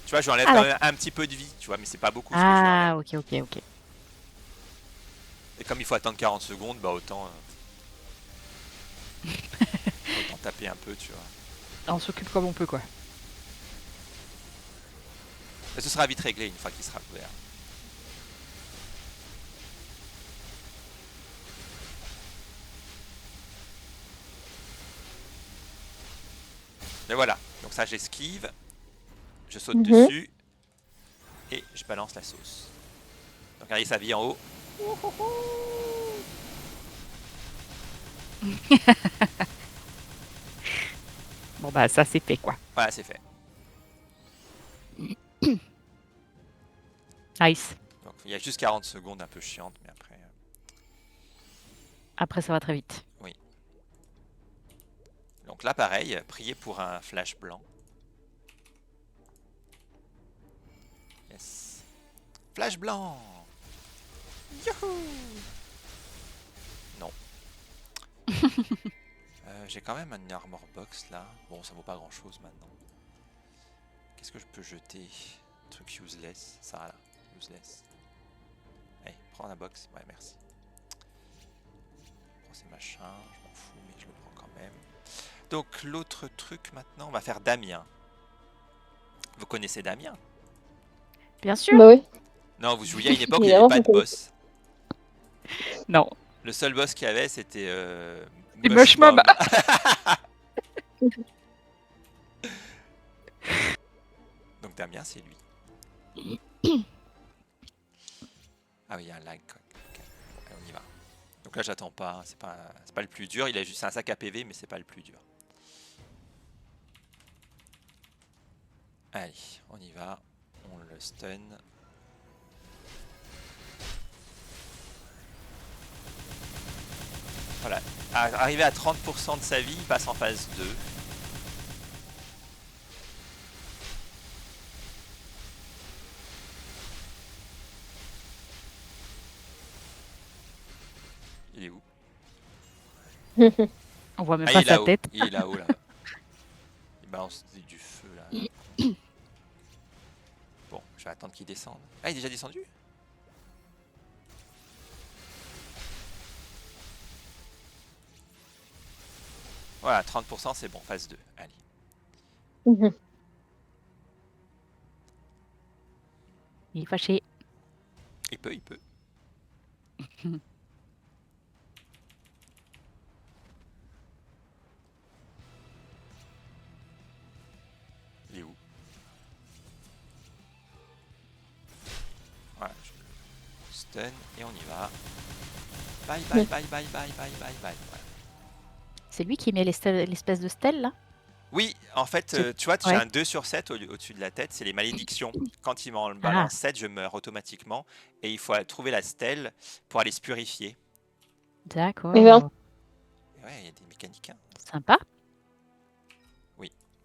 Tu vois, je lui enlève Ah quand même d'accord. un petit peu de vie, tu vois, mais c'est pas beaucoup ce que je lui enlève. Ah ok. Et comme il faut attendre 40 secondes, bah autant taper un peu, tu vois. On s'occupe comme on peut quoi. Mais ce sera vite réglé une fois qu'il sera couvert. Mais voilà, donc ça j'esquive, je saute dessus et je balance la sauce. Donc regardez sa vie en haut. Bon bah ça c'est fait quoi. Voilà, c'est fait. Nice. Donc il y a juste 40 secondes un peu chiantes, mais après... Après ça va très vite. oui. Donc là pareil, priez pour un flash blanc. Yes. Flash blanc. Youhou. Non. J'ai quand même un armor box là. Bon, ça vaut pas grand chose maintenant. Qu'est-ce que je peux jeter? Truc useless. Ça là. Useless. Allez, prends la box. Ouais, merci. Prends ces machins. Je m'en fous, mais je le prends quand même. Donc, l'autre truc maintenant, on va faire Damien. Vous connaissez Damien? Bien sûr. Bah oui. Non, vous jouiez à une époque où il n'y avait Évidemment, pas de je connais. boss. Non. Le seul boss qu'il y avait, c'était Les Mush Mob. Donc Damien, c'est lui. Ah oui, il y a un lag. Ok. Allez, on y va. Donc là, j'attends pas. C'est pas le plus dur. Il a juste un sac à PV, mais c'est pas le plus dur. Allez, on y va. On le stun. Voilà. Arrivé à 30% de sa vie, il passe en phase 2. Il est où? On voit même Ah, pas il est sa là-haut. tête. Il est là-haut, là. Il balance du feu, là. Bon, je vais attendre qu'il descende. Ah, il est déjà descendu? Voilà, 30%, c'est bon. Phase 2. Allez. Il est fâché. Il peut. Il est où? Voilà, je le stun et on y va. Bye. Voilà. C'est lui qui met l'espèce de stèle là? Oui, en fait, C'est- tu vois, j'ai Ouais. un 2 sur 7 au-dessus de la tête, c'est les malédictions. Quand il m'en Ah. balance 7, je meurs automatiquement. Et il faut trouver la stèle pour aller se purifier. D'accord. Eh ben. Et ouais, il y a des mécaniques. Hein. Sympa.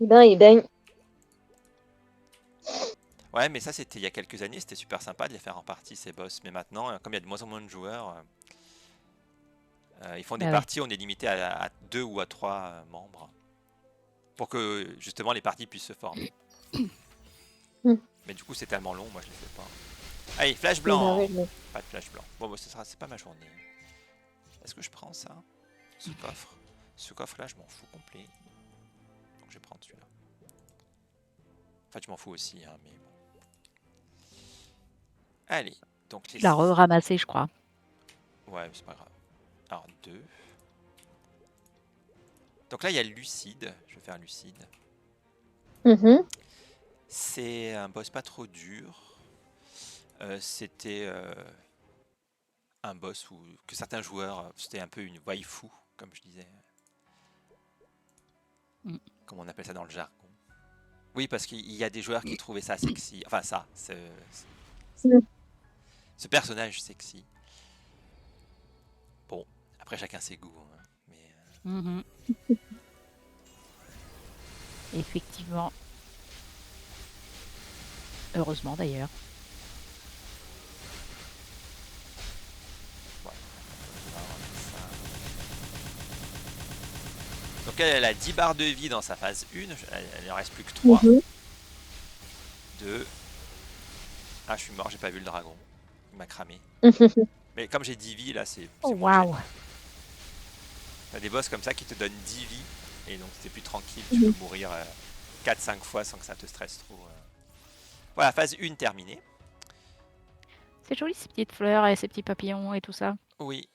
Il baigne. Ouais, mais ça, c'était il y a quelques années, c'était super sympa de les faire en partie, ces boss. Mais maintenant, comme il y a de moins en moins de joueurs, ils font des Bah ouais. parties, on est limité à 2 ou à 3 membres. Pour que, justement, les parties puissent se former. Mais du coup, c'est tellement long, moi, je les fais pas. Allez, flash blanc. Pas de flash blanc. Bon, bah, c'est pas ma journée. Est-ce que je prends ça? Ce coffre. Ce coffre-là, je m'en fous complet. Donc, je vais prendre celui-là. Enfin, je m'en fous aussi, hein, mais bon. Allez, donc les... Il a ramassé, je crois. Ouais, mais c'est pas grave. Alors, 2. Donc là, il y a Lucide. Je vais faire Lucide. C'est un boss pas trop dur. C'était un boss que certains joueurs, c'était un peu une waifu, comme je disais. Comme on appelle ça dans le jargon. Oui, parce qu'il y a des joueurs qui trouvaient ça sexy. Enfin, ça, ce personnage sexy. Bon, après chacun ses goûts. Hein, mais, Effectivement. Heureusement d'ailleurs. Voilà. On va avoir ça. Donc elle a 10 barres de vie dans sa phase 1, elle ne reste plus que 3. 2. Ah, je suis mort, j'ai pas vu le dragon. Il m'a cramé. Mais comme j'ai 10 vies, là, c'est Oh moins gênant. waouh. T'as des boss comme ça qui te donnent 10 vies, et donc t'es plus tranquille, tu peux mourir 4-5 fois sans que ça te stresse trop. Voilà, phase 1 terminée. C'est joli ces petites fleurs et ces petits papillons et tout ça. Oui.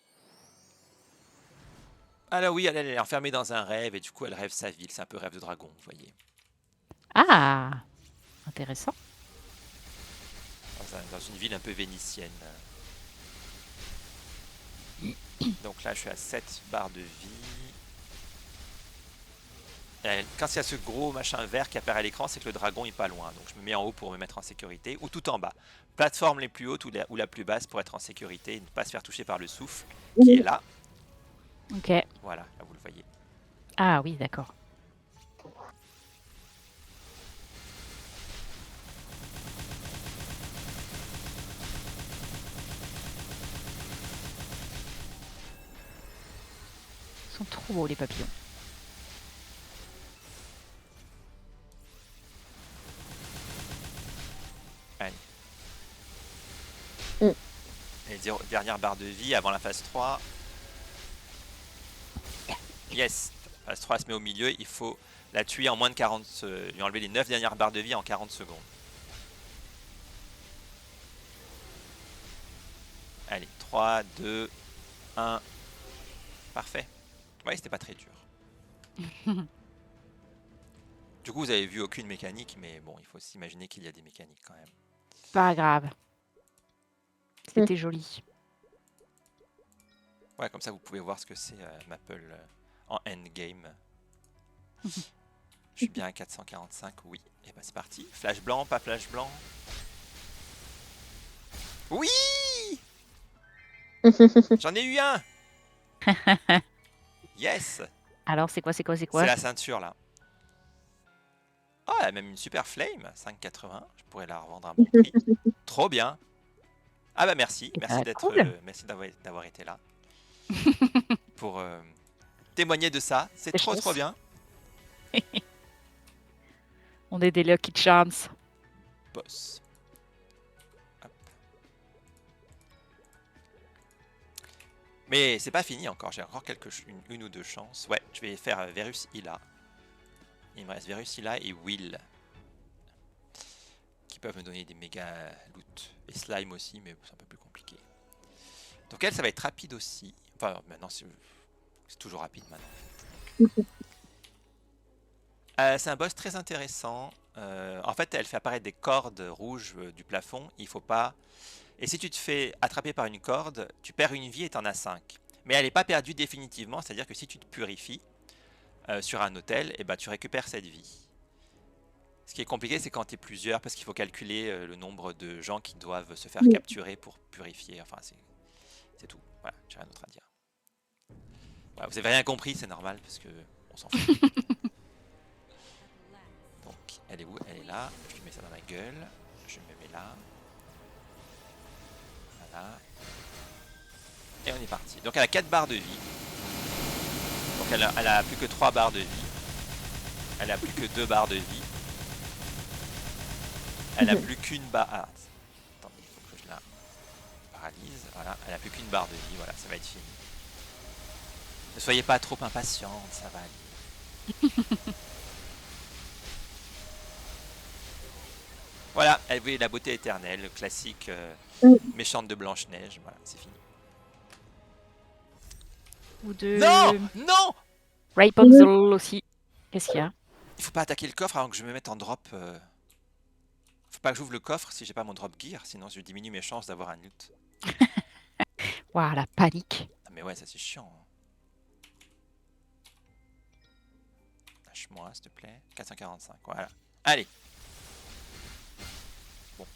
Alors oui, elle est enfermée dans un rêve, et du coup elle rêve sa ville, c'est un peu rêve de dragon, vous voyez. Ah, intéressant. Dans une ville un peu vénitienne. Donc là je suis à 7 barres de vie. Quand il y a ce gros machin vert qui apparaît à l'écran, c'est que le dragon est pas loin. Donc je me mets en haut pour me mettre en sécurité, ou tout en bas. Plateforme les plus hautes ou la plus basse pour être en sécurité et ne pas se faire toucher par le souffle qui est là. Ok. Voilà, là vous le voyez. Ah oui, d'accord. Ils sont trop beaux les papillons. Allez. Mm. Et dernière barre de vie avant la phase 3. Yes, phase 3 se met au milieu, il faut la tuer en moins de 40, lui enlever les 9 dernières barres de vie en 40 secondes. Allez, 3, 2, 1. Parfait. Ouais, c'était pas très dur. Du coup, vous avez vu aucune mécanique, mais bon, il faut s'imaginer qu'il y a des mécaniques quand même. Pas grave. C'était joli. Ouais, comme ça vous pouvez voir ce que c'est Maple en endgame. Je suis bien à 445, oui. Et bah c'est parti. Flash blanc, pas flash blanc. Oui! J'en ai eu un! Yes! Alors c'est quoi, c'est quoi, c'est C'est quoi? la ceinture là. Oh, elle a même une super flame, 5,80. Je pourrais la revendre à bon prix. Trop bien. Ah bah merci, Eh merci ben, d'être, cool. merci d'avoir été là pour témoigner de ça. C'est Des trop chances. bien. On est des Lucky Charms. Boss. Hop. Mais c'est pas fini encore, j'ai encore une ou deux chances. Ouais, je vais faire Verus Ila. Il me reste Verus Ila et Will. Qui peuvent me donner des méga loot. Et Slime aussi, mais c'est un peu plus compliqué. Donc elle, ça va être rapide aussi. Enfin, maintenant, c'est toujours rapide maintenant. C'est un boss très intéressant. En fait, elle fait apparaître des cordes rouges du plafond. Il faut pas... Et si tu te fais attraper par une corde, tu perds une vie et t'en as 5. Mais elle n'est pas perdue définitivement, c'est-à-dire que si tu te purifies sur un hôtel, et ben, tu récupères cette vie. Ce qui est compliqué, c'est quand tu es plusieurs, parce qu'il faut calculer le nombre de gens qui doivent se faire capturer pour purifier. Enfin, c'est tout. Voilà, j'ai rien d'autre à dire. Voilà, vous avez rien compris, c'est normal, parce que on s'en fout. Donc, elle est où? Elle est là. Je lui mets ça dans la gueule. Je me mets là. Voilà. Et on est parti. Donc, elle a 4 barres de vie. Donc, elle a plus que 3 barres de vie. Elle a plus que 2 barres de vie. Elle a plus qu'une barre. Ah, attendez, il faut que je la paralyse. Voilà, elle a plus qu'une barre de vie. Voilà, ça va être fini. Ne soyez pas trop impatiente, ça va aller. Voilà, elle voulait la beauté éternelle, le classique méchante de Blanche-Neige. Voilà, c'est fini. Ou de Non! Non! Rapunzel aussi. Qu'est-ce qu'il y a? Il faut pas attaquer le coffre avant que je me mette en drop. Faut pas que j'ouvre le coffre si j'ai pas mon drop gear, sinon je diminue mes chances d'avoir un loot. Waouh, la panique. Ah mais ouais, ça c'est chiant. Lâche-moi, s'il te plaît. 445, voilà. Allez. Bon.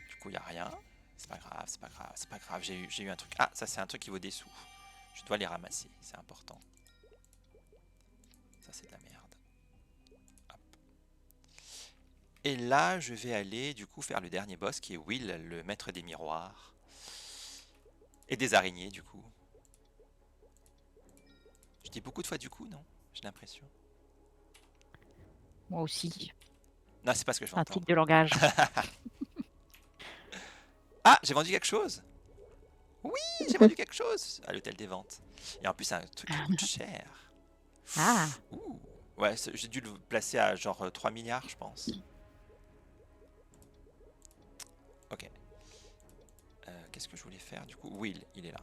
Du coup, il n'y a rien. C'est pas grave, c'est pas grave, c'est pas grave. J'ai eu un truc. Ah, ça c'est un truc qui vaut des sous. Je dois les ramasser, c'est important. Ça c'est de la merde. Hop. Et là, je vais aller du coup faire le dernier boss qui est Will, le maître des miroirs. Et des araignées du coup. Je dis beaucoup de fois du coup, non? J'ai l'impression. Moi aussi. Non, c'est pas ce que je C'est vais un tic entendre. de langage. Ah, j'ai vendu quelque chose. Oui, j'ai vendu quelque chose à l'hôtel des ventes. Et en plus, c'est un truc qui coûte cher. Ah, Ouh. Ouais, j'ai dû le placer à genre 3 milliards, je pense. Ok. Qu'est-ce que je voulais faire du coup? Will, il est là.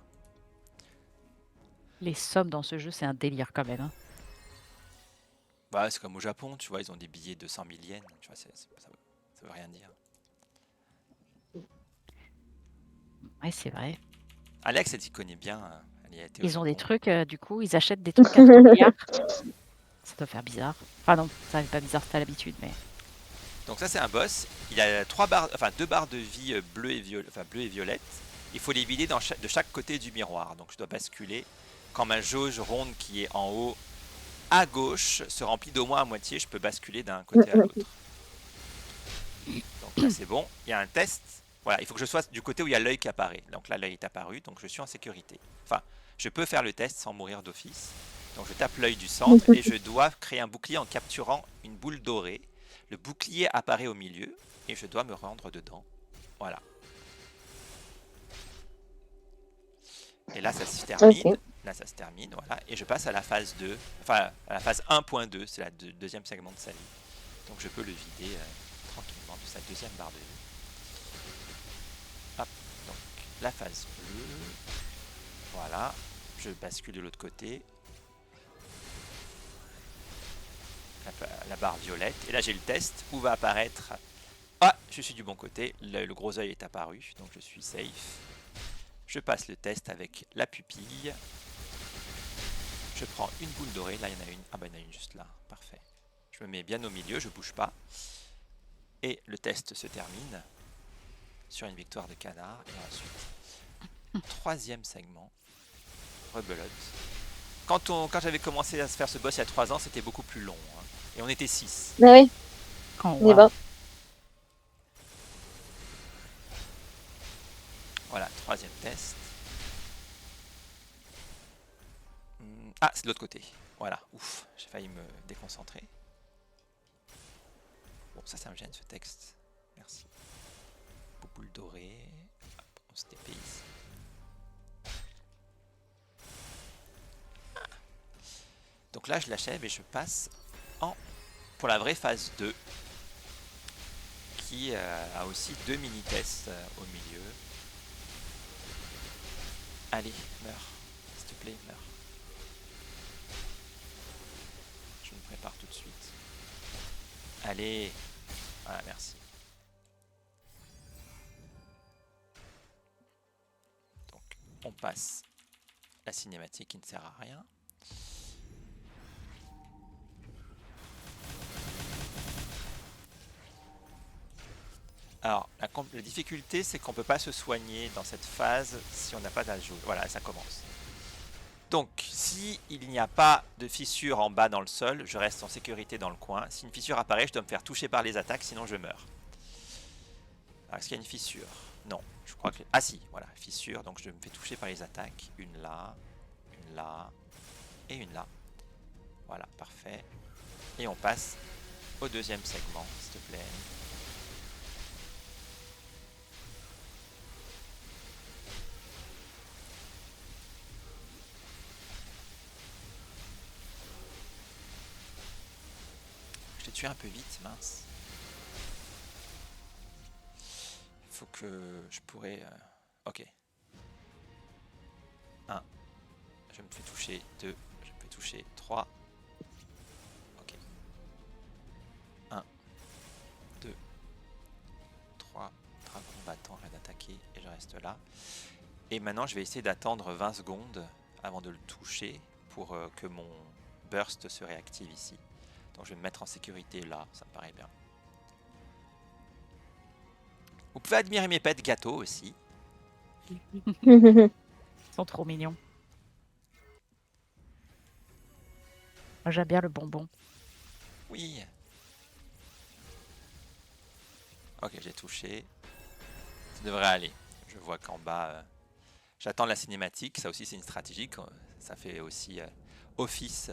les sommes dans ce jeu, c'est un délire quand même, hein. Bah, c'est comme au Japon, tu vois, ils ont des billets de 100 000 yens. Tu vois, ça veut rien dire. Ouais, c'est vrai. Alex, elle s'y connaît bien. Elle y a été au Ils ont des Japon. trucs, du coup, ils achètent des trucs à 3 milliards. Ça doit faire bizarre. Enfin non, ça fait pas bizarre, c'est à l'habitude, mais... Donc ça, c'est un boss. Il a 2 barres de vie bleues et violettes. Il faut les vider de chaque côté du miroir. Donc je dois basculer. Quand ma jauge ronde qui est en haut à gauche se remplit d'au moins à moitié, je peux basculer d'un côté à l'autre. Donc là, c'est bon. Il y a un test. Voilà, il faut que je sois du côté où il y a l'œil qui apparaît. Donc là, l'œil est apparu, donc je suis en sécurité. Enfin, je peux faire le test sans mourir d'office. Donc je tape l'œil du centre et je dois créer un bouclier en capturant une boule dorée. Le bouclier apparaît au milieu et je dois me rendre dedans. Voilà. Et là, ça se termine. Ok. Là, ça se termine, voilà. Et je passe à la phase 2. Enfin, à la phase 1.2, c'est la deuxième segment de sa vie. Donc je peux le vider tranquillement de sa deuxième barre de vie. Hop, donc la phase bleue. Voilà. Je bascule de l'autre côté. La barre violette. Et là, j'ai le test où va apparaître... Ah, je suis du bon côté. Le gros œil est apparu, donc je suis safe. Je passe le test avec la pupille. Je prends une boule dorée. Là, il y en a une. Ah, bah, il y en a une juste là. Parfait. Je me mets bien au milieu, je bouge pas. Et le test se termine sur une victoire de canard. Et ensuite, troisième segment. Rebelote. Quand j'avais commencé à se faire ce boss il y a 3 ans, c'était beaucoup plus long. Hein. Et on était 6. Ah oui, Oh, on y wow. va. Voilà, troisième test. Ah, c'est de l'autre côté. Voilà, ouf, j'ai failli me déconcentrer. Bon, ça me gêne ce texte. Merci. Boule dorée. Hop, on se dépayse. Donc là, je l'achève et je passe pour la vraie phase 2. Qui a aussi 2 mini-tests au milieu. Allez, meurs. S'il te plaît, meurs. Je me prépare tout de suite. Allez. Voilà, merci. Donc, on passe la cinématique qui ne sert à rien. Alors, la difficulté, c'est qu'on ne peut pas se soigner dans cette phase si on n'a pas d'ajout. Voilà, ça commence. Donc, si il n'y a pas de fissure en bas dans le sol, je reste en sécurité dans le coin. Si une fissure apparaît, je dois me faire toucher par les attaques, sinon je meurs. Alors, est-ce qu'il y a une fissure? Non, je crois que... Ah si, voilà, fissure, donc je me fais toucher par les attaques. Une là, et une là. Voilà, parfait. Et on passe au deuxième segment, s'il te plaît. Je t'ai tué un peu vite, mince. Il faut que je pourrais... Ok. 1. Je me fais toucher. 2. Je me fais toucher. 3. Ok. 1. 2. 3. Dragon battant, rien d'attaquer. Et je reste là. Et maintenant, je vais essayer d'attendre 20 secondes avant de le toucher pour que mon burst se réactive ici. Donc je vais me mettre en sécurité là, ça me paraît bien. Vous pouvez admirer mes pets gâteaux aussi. Ils sont trop mignons. Moi, j'aime bien le bonbon. Oui. Ok, j'ai touché. Ça devrait aller. Je vois qu'en bas, j'attends la cinématique. Ça aussi, c'est une stratégie. Ça fait aussi office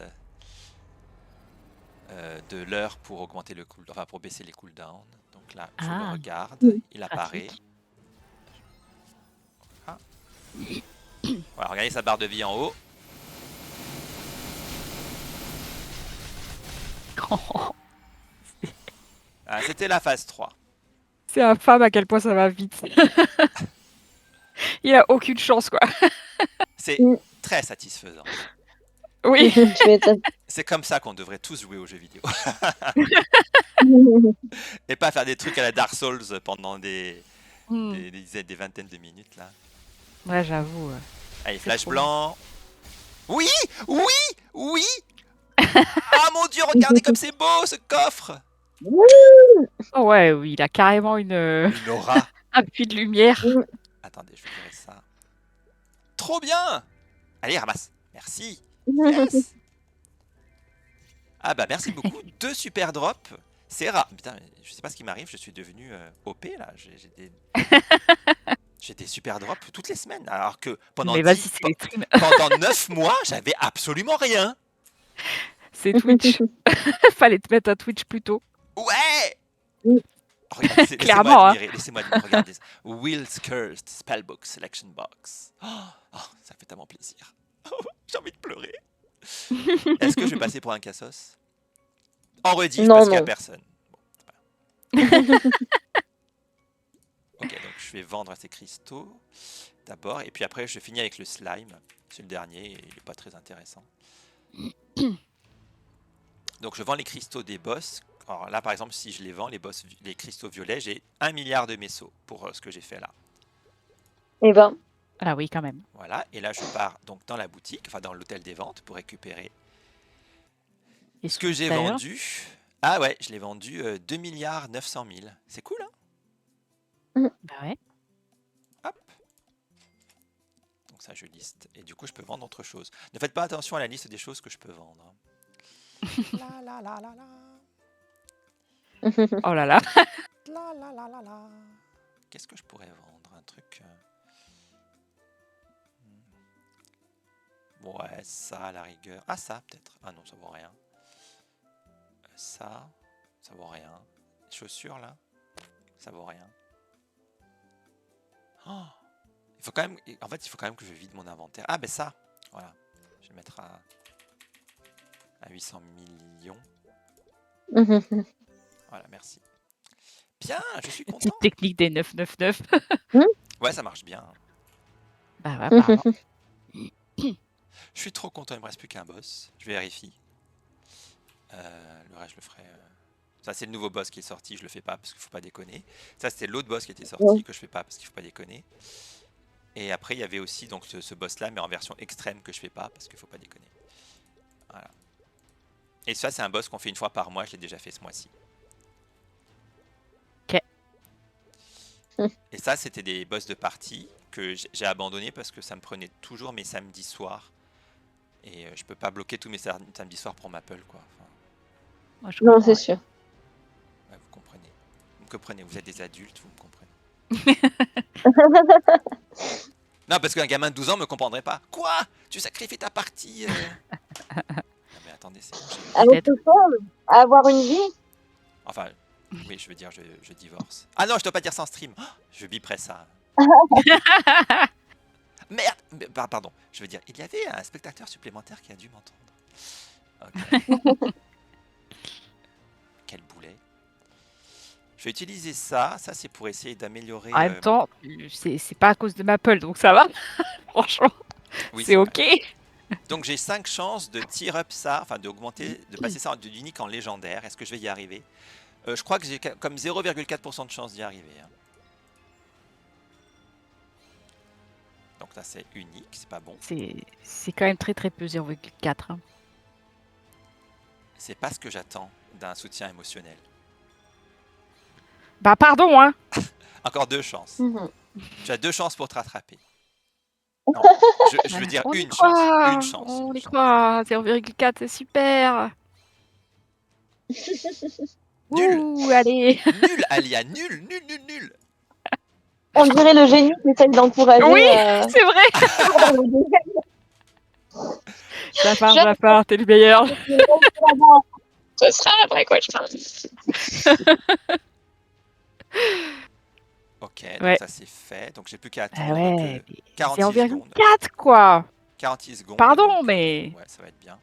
de l'heure pour augmenter le cooldown, enfin pour baisser les cooldowns. Donc là, je le Ah, regarde. Il apparaît. pratique. Ah. Voilà, regardez sa barre de vie en haut. Ah, c'était la phase 3. C'est infâme à quel point ça va vite. Il a aucune chance, quoi. C'est Mm. très satisfaisant. Oui. Tu m'étonnes. C'est comme ça qu'on devrait tous jouer aux jeux vidéo. Et pas faire des trucs à la Dark Souls pendant des vingtaines de minutes là. Ouais, j'avoue. Allez, C'est flash trop blanc. Oui, oui, oui. Ah mon dieu, regardez comme c'est beau ce coffre. Oh ouais, oui, il a carrément Une aura. un puits de lumière. Attendez, je vais virer ça. Trop bien. Allez, ramasse. Merci. Yes. Ah bah merci beaucoup. 2 super drops. C'est rare. Putain, je sais pas ce qui m'arrive. Je suis devenu OP là. J'ai des super drops toutes les semaines. Alors que Mais vas-y, c'est les streams. pendant 9 mois, j'avais absolument rien. C'est Twitch. Fallait te mettre à Twitch plus tôt. Ouais. Mm. Regardez, laissez-moi Clairement, hein. admirer. Laissez-moi admirer. Regardez. Will's Cursed Spellbook Selection Box. Oh, ça fait tellement plaisir. J'ai envie de pleurer. Est-ce que je vais passer pour un cassos? En rediff Non, parce qu'il n'y a non. personne. Bon, c'est pas grave. Ok, donc je vais vendre ces cristaux d'abord, et puis après je finis avec le slime. C'est le dernier, et il n'est pas très intéressant. Donc je vends les cristaux des boss. Alors là par exemple, si je les vends, les cristaux violets, j'ai 1 milliard de mésos pour ce que j'ai fait là. Eh ben, Ah oui, quand même. Voilà, et là je pars donc dans la boutique, enfin dans l'hôtel des ventes pour récupérer Et ce que j'ai super. vendu. Ah ouais, je l'ai vendu 2 milliards 900 000. C'est cool, hein? Bah ouais. Hop. Donc ça je liste, et du coup je peux vendre autre chose. Ne faites pas attention à la liste des choses que je peux vendre. La la la la la. Oh là là. La la la la la. Qu'est-ce que je pourrais vendre? Un truc. Ouais, ça à la rigueur. Ah, ça peut-être. Ah non, ça vaut rien. Ça vaut rien. Les chaussures là, ça vaut rien. Oh, il faut quand même. En fait, il faut quand même que je vide mon inventaire. Ah, ben ça. Voilà. Je vais mettre à 800 millions. Voilà, merci. Bien, je suis content. Petite technique des 999. Ouais, ça marche bien. Bah ouais, apparemment. Je suis trop content, il me reste plus qu'un boss. Je vérifie. Le reste, je le ferai. Ça, c'est le nouveau boss qui est sorti, je le fais pas parce qu'il faut pas déconner. Ça, c'était l'autre boss qui était sorti que je fais pas parce qu'il faut pas déconner. Et après, il y avait aussi donc ce boss-là, mais en version extrême que je fais pas parce qu'il faut pas déconner. Voilà. Et ça, c'est un boss qu'on fait une fois par mois, je l'ai déjà fait ce mois-ci. Ok. Et ça, c'était des boss de partie que j'ai abandonné parce que ça me prenait toujours mes samedis soirs. Et je peux pas bloquer tous mes samedis soirs pour Maple, quoi. Enfin, Moi, je Non, comprends, c'est ouais. sûr. ouais, vous comprenez. Vous me comprenez, vous êtes des adultes, vous me comprenez. Non, parce qu'un gamin de 12 ans me comprendrait pas. Quoi? Tu sacrifies ta partie Non mais attendez, c'est bon. Avec tout ça, avoir une vie. Enfin, oui, je veux dire, je divorce. Ah non, je dois pas dire ça en stream. Oh, je biperai ça. Merde! Pardon, je veux dire, il y avait un spectateur supplémentaire qui a dû m'entendre. Ok. Quel boulet. Je vais utiliser ça. Ça, c'est pour essayer d'améliorer. En même temps, c'est pas à cause de Maple, donc ça va. Franchement, Oui, c'est vrai. ok. Donc j'ai 5 chances de tier up ça, enfin d'augmenter, de passer ça d'unique en légendaire. Est-ce que je vais y arriver? Je crois que j'ai comme 0,4% de chance d'y arriver. Hein. Donc là c'est unique, c'est pas bon. C'est quand même très très peu, 0,4. Hein. C'est pas ce que j'attends d'un soutien émotionnel. Bah pardon, hein. Encore 2 chances. Tu as 2 chances pour te rattraper. Non, je veux dire On y une croit, chance. Une chance. on une y chance. croit. 0,4, c'est super. Nul. Ouh, allez. Nul, Alia, nul, nul, nul, nul. On dirait le génie qui essaye d'encourager. Oui, c'est vrai. Je- Jafar, t'es le meilleur. Ce sera après quoi je pense. Ok, donc Ouais. ça c'est fait. Donc j'ai plus qu'à Ah attendre ouais, que mais c'est 46 secondes. 1,4 quoi. 46 secondes, Pardon, donc mais ouais, ça va être bien.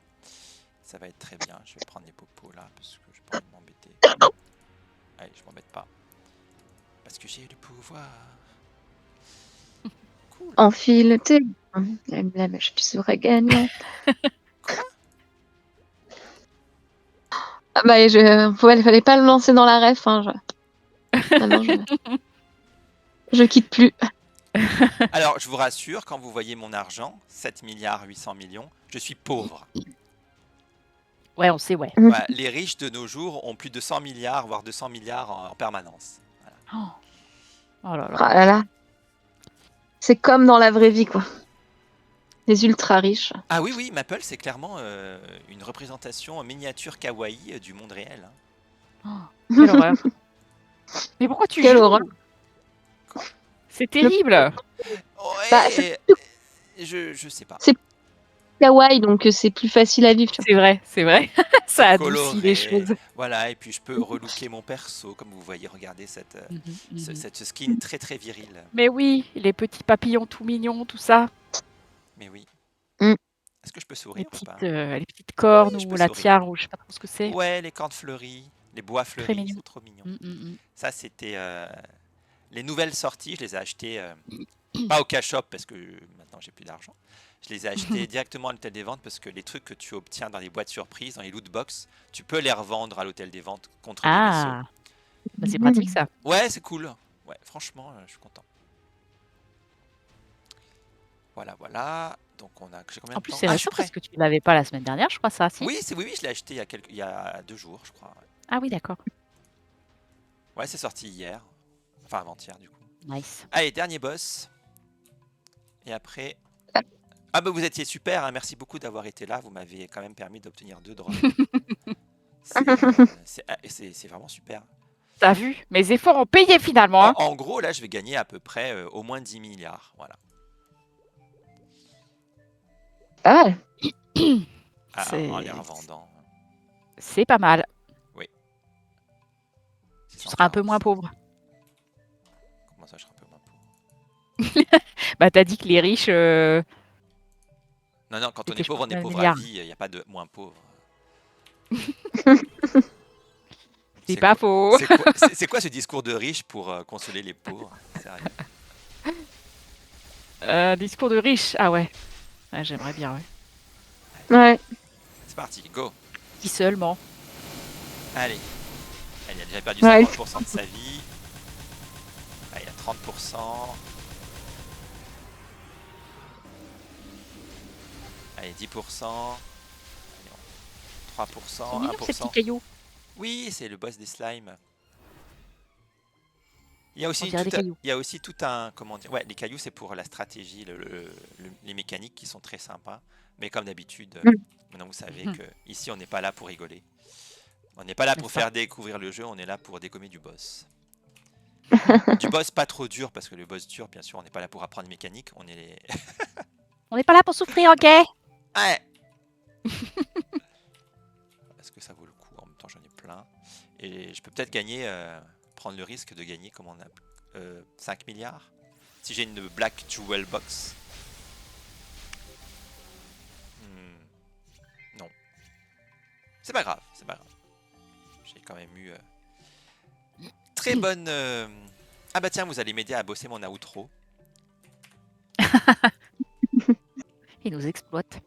Ça va être très bien. Je vais prendre les popos là parce que je pas envie de m'embêter. Allez, je m'embête pas. Parce que j'ai le pouvoir. Cool. Enfile tes la mèche, tu seras gagnant. Quoi? Ah bah fallait pas le lancer dans la ref. Hein, Maintenant je quitte plus. Alors, je vous rassure, quand vous voyez mon argent, 7 milliards 800 millions, je suis pauvre. ouais, on sait, ouais. Voilà, les riches de nos jours ont plus de 100 milliards, voire 200 milliards en permanence. Voilà. Oh là là. Ah là là. C'est comme dans la vraie vie quoi. Les ultra riches. Ah oui, oui, Maple, c'est clairement une représentation en miniature kawaii du monde réel. Hein. Oh, quelle horreur. Mais pourquoi tu Quelle joues? horreur. C'est terrible. Bah, Ouais, je sais pas. c'est kawaii donc c'est plus facile à vivre. Tu vois. C'est vrai, c'est vrai. C'est Ça adoucit les coloré. choses. Voilà, et puis je peux relooker mon perso, comme vous voyez, regardez Mhm, mhm. cette skin très très viril. Mais oui, les petits papillons tout mignons, tout ça. Mais oui. Mm. Est-ce que je peux sourire ou pas? Les petites cornes Oui, je ou peux la sourire. tiare ou je sais pas trop ce que c'est. Ouais, les cornes fleuries, les bois Très fleuris, mignon. c'est trop mignon. Mm, mm, mm. Ça, c'était les nouvelles sorties. Je les ai achetées pas au cash shop parce que maintenant j'ai plus d'argent. Je les ai achetés directement à l'hôtel des ventes parce que les trucs que tu obtiens dans les boîtes surprises, dans les loot box, tu peux les revendre à l'hôtel des ventes contre des vaisseaux. Ah, bah c'est pratique ça. Ouais, c'est cool. Ouais, franchement, je suis content. Voilà, voilà. Donc j'ai combien En de plus, temps? c'est Ah, je suis récent prêt. parce que tu l'avais pas la semaine dernière, je crois, ça, si? Oui, oui, je l'ai acheté il y a 2 jours, je crois. Ah oui, d'accord. Ouais, c'est sorti hier. Enfin, avant-hier, du coup. Nice. Allez, dernier boss. Et après... Ah bah vous étiez super, hein. Merci beaucoup d'avoir été là. Vous m'avez quand même permis d'obtenir 2 drops. C'est vraiment super. T'as vu? Mes efforts ont payé finalement, hein. En gros, là, je vais gagner à peu près au moins 10 milliards. Voilà. Pas mal. En les revendant. C'est pas mal. Oui. Tu seras un peu moins 645. pauvre. Comment ça, je serai un peu moins pauvre? Bah, t'as dit que les riches, Non, non, quand on c'était est je sais pas pauvre, on est combien de pauvre à milliards. vie. Il n'y a pas de moins pauvre. C'est pas faux. C'est quoi ce discours de riche pour consoler les pauvres? Sérieux. Discours de riche. Ah ouais. Ouais, j'aimerais bien, ouais. Ouais. C'est parti, go. Qui seulement? Allez. Elle a déjà perdu Ouais. 50% de sa vie. Là, il a 30%. Allez, 10%. Allez, 3%, C'est mignon ces petits 1%. cailloux. Oui, c'est le boss des slimes. Il y a On aussi dirait des cailloux. il y a aussi tout un, comment dire, ouais, les cailloux c'est pour la stratégie, les mécaniques qui sont très sympas. Mais comme d'habitude, Mm. maintenant vous savez que ici on n'est pas là pour rigoler. On n'est pas là pour N'est-ce pas? faire découvrir le jeu, on est là pour dégommer du boss. Du boss pas trop dur parce que le boss dur, bien sûr, on n'est pas là pour apprendre les mécaniques, on est On n'est pas là pour souffrir, ok? Ouais. Est-ce que ça vaut le coup? En même temps, j'en ai plein. Et je peux peut-être gagner, prendre le risque de gagner, comme on a 5 milliards. Si j'ai une Black Jewel Box. Non. C'est pas grave, c'est pas grave. J'ai quand même eu très bonne... Ah bah tiens, vous allez m'aider à bosser mon outro. Ils nous exploitent.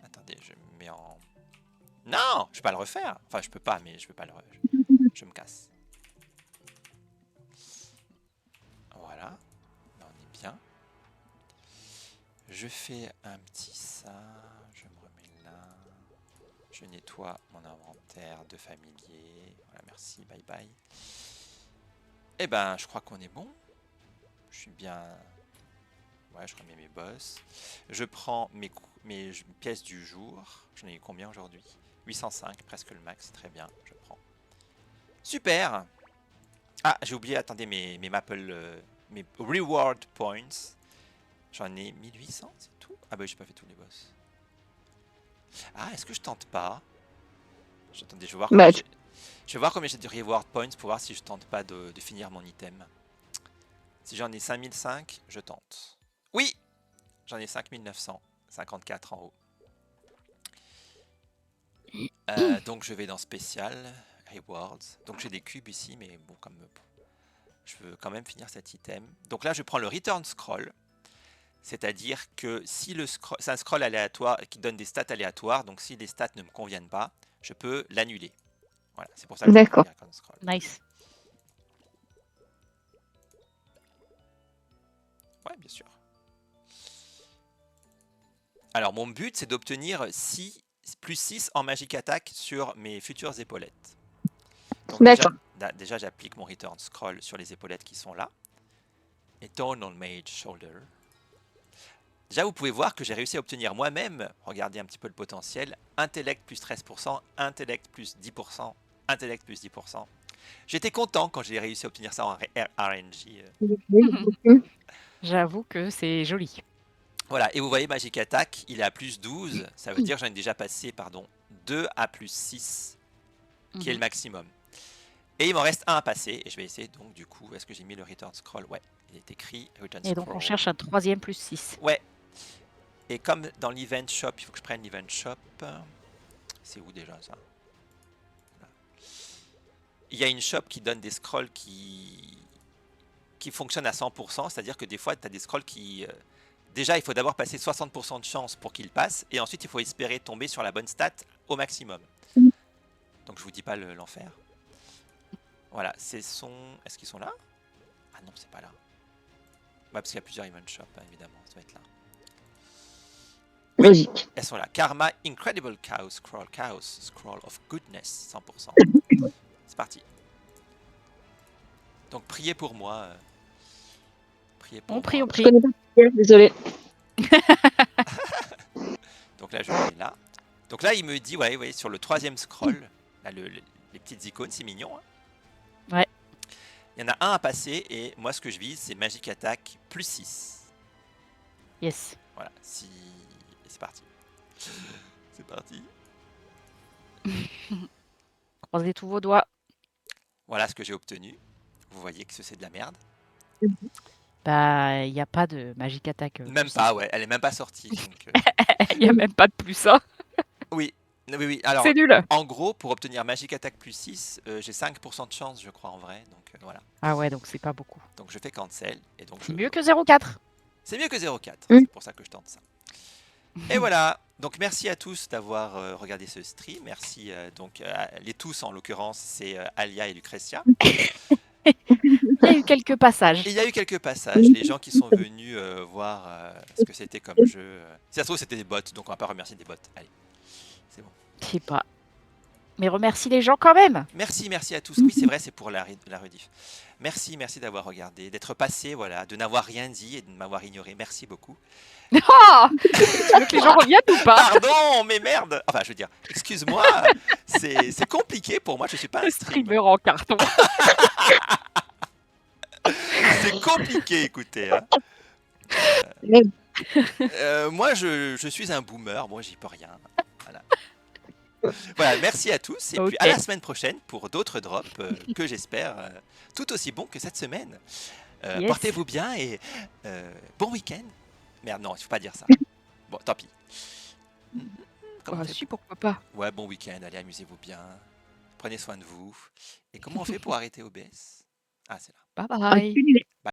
Attendez, je me mets en... Non, je peux pas le refaire. Enfin, je peux pas, mais je peux pas le... Je me casse. Voilà. Là, on est bien. Je fais un petit ça. Je me remets là. Je nettoie mon inventaire de familier. Voilà, merci, bye bye. Eh ben, je crois qu'on est bon. Je suis bien Ouais, je remets mes boss. Je prends mes pièces du jour. J'en ai eu combien aujourd'hui? 805, presque le max. Très bien, je prends. Super! Ah, j'ai oublié, attendez, mes Maple... mes Reward Points. J'en ai 1800, c'est tout? Ah bah j'ai pas fait tous les boss. Ah, est-ce que je tente pas? Attendez, je vais voir combien Bah, j'ai... Je vais voir combien j'ai de Reward Points pour voir si je tente pas de finir mon item. Si j'en ai 5005, je tente. Oui! J'en ai 5954 en haut. Donc je vais dans spécial, rewards. Donc j'ai des cubes ici, mais bon, comme je veux quand même finir cet item. Donc là, je prends le return scroll. C'est-à-dire que si le scroll, c'est un scroll aléatoire qui donne des stats aléatoires. Donc si les stats ne me conviennent pas, je peux l'annuler. Voilà, c'est pour ça que je prends d'accord. le return scroll. Nice. Ouais, bien sûr. Alors mon but, c'est d'obtenir 6 plus 6 en Magic Attack sur mes futures épaulettes. Donc D'accord. déjà j'applique mon return scroll sur les épaulettes qui sont là. Eternal Mage Shoulder. Déjà vous pouvez voir que j'ai réussi à obtenir moi-même, regardez un petit peu le potentiel, intellect plus 13%, intellect plus 10%, intellect plus 10%. J'étais content quand j'ai réussi à obtenir ça en RNG. J'avoue que c'est joli. Voilà, et vous voyez Magic Attack, il est à plus 12, ça veut dire que j'en ai déjà passé, 2 à plus 6, qui est le maximum. Et il m'en reste un à passer, et je vais essayer donc du coup, est-ce que j'ai mis le return scroll? Ouais, il est écrit return scroll. Et donc on cherche un troisième plus 6. Ouais, et comme dans l'event shop, il faut que je prenne l'event shop. C'est où déjà ça? Voilà. Il y a une shop qui donne des scrolls qui fonctionnent à 100%, c'est-à-dire que des fois tu as des scrolls qui... Déjà, il faut d'abord passer 60% de chance pour qu'ils passent, et ensuite il faut espérer tomber sur la bonne stat au maximum. Donc je vous dis pas l'enfer. Voilà, est-ce qu'ils sont là? Ah non, c'est pas là. Ouais, parce qu'il y a plusieurs event shops, hein, évidemment, ça doit être là. Oui, logique. elles sont là. Karma, Incredible Chaos, Scroll of Goodness, 100%. C'est parti. Donc priez pour moi. Priez pour On prie, moi. on Je prie. connais pas. Désolé. Donc là, je vais là. Donc là, il me dit, ouais, sur le troisième scroll, là, les petites icônes, c'est mignon. Hein. Ouais. Il y en a un à passer, et moi, ce que je vise, c'est Magic Attack plus 6. Yes. Voilà, si... c'est parti. C'est parti. Croisez tous vos doigts. Voilà ce que j'ai obtenu. Vous voyez que c'est de la merde. Bah, il n'y a pas de Magic Attack. Même plus pas, 6. ouais, elle est même pas sortie. Donc, Il n'y a même pas de plus 1. oui, oui. Alors, C'est nul. en gros, pour obtenir Magic Attack plus 6, j'ai 5% de chance, je crois, en vrai. Donc, voilà. Ah ouais, donc c'est pas beaucoup. Donc, je fais cancel. Et donc, C'est mieux que 0,4. C'est mieux que 0,4. Mm. C'est pour ça que je tente ça. Et voilà. Donc, merci à tous d'avoir regardé ce stream. Merci, les tous, en l'occurrence, c'est Alia et Lucretia. Il y a eu quelques passages. Et il y a eu quelques passages, les gens qui sont venus voir ce que c'était comme jeu. Si ça se trouve, c'était des bots, donc on va pas remercier des bots. Allez, c'est bon. Je sais pas. Mais remercie les gens quand même. Merci à tous. Oui, c'est vrai, c'est pour la rediff. Merci d'avoir regardé, d'être passé, voilà, de n'avoir rien dit et de m'avoir ignoré. Merci beaucoup. Oh, tu veux que les gens reviennent ou pas? Pardon, mais merde. Enfin, je veux dire, excuse-moi, c'est compliqué pour moi, je suis pas un Le streamer. streamer en carton. C'est compliqué, écoutez. Hein. Moi, je suis un boomer, moi, j'y peux rien. Voilà. Voilà, merci à tous et puis à la semaine prochaine pour d'autres drops que j'espère tout aussi bons que cette semaine. Yes. Portez-vous bien et bon week-end. Merde, non, il faut pas dire ça. Bon, tant pis. Comment on fait Si, pourquoi pas. Ouais, bon week-end, allez, amusez-vous bien. Prenez soin de vous. Et comment on fait pour arrêter OBS? Ah, c'est là. Bye bye.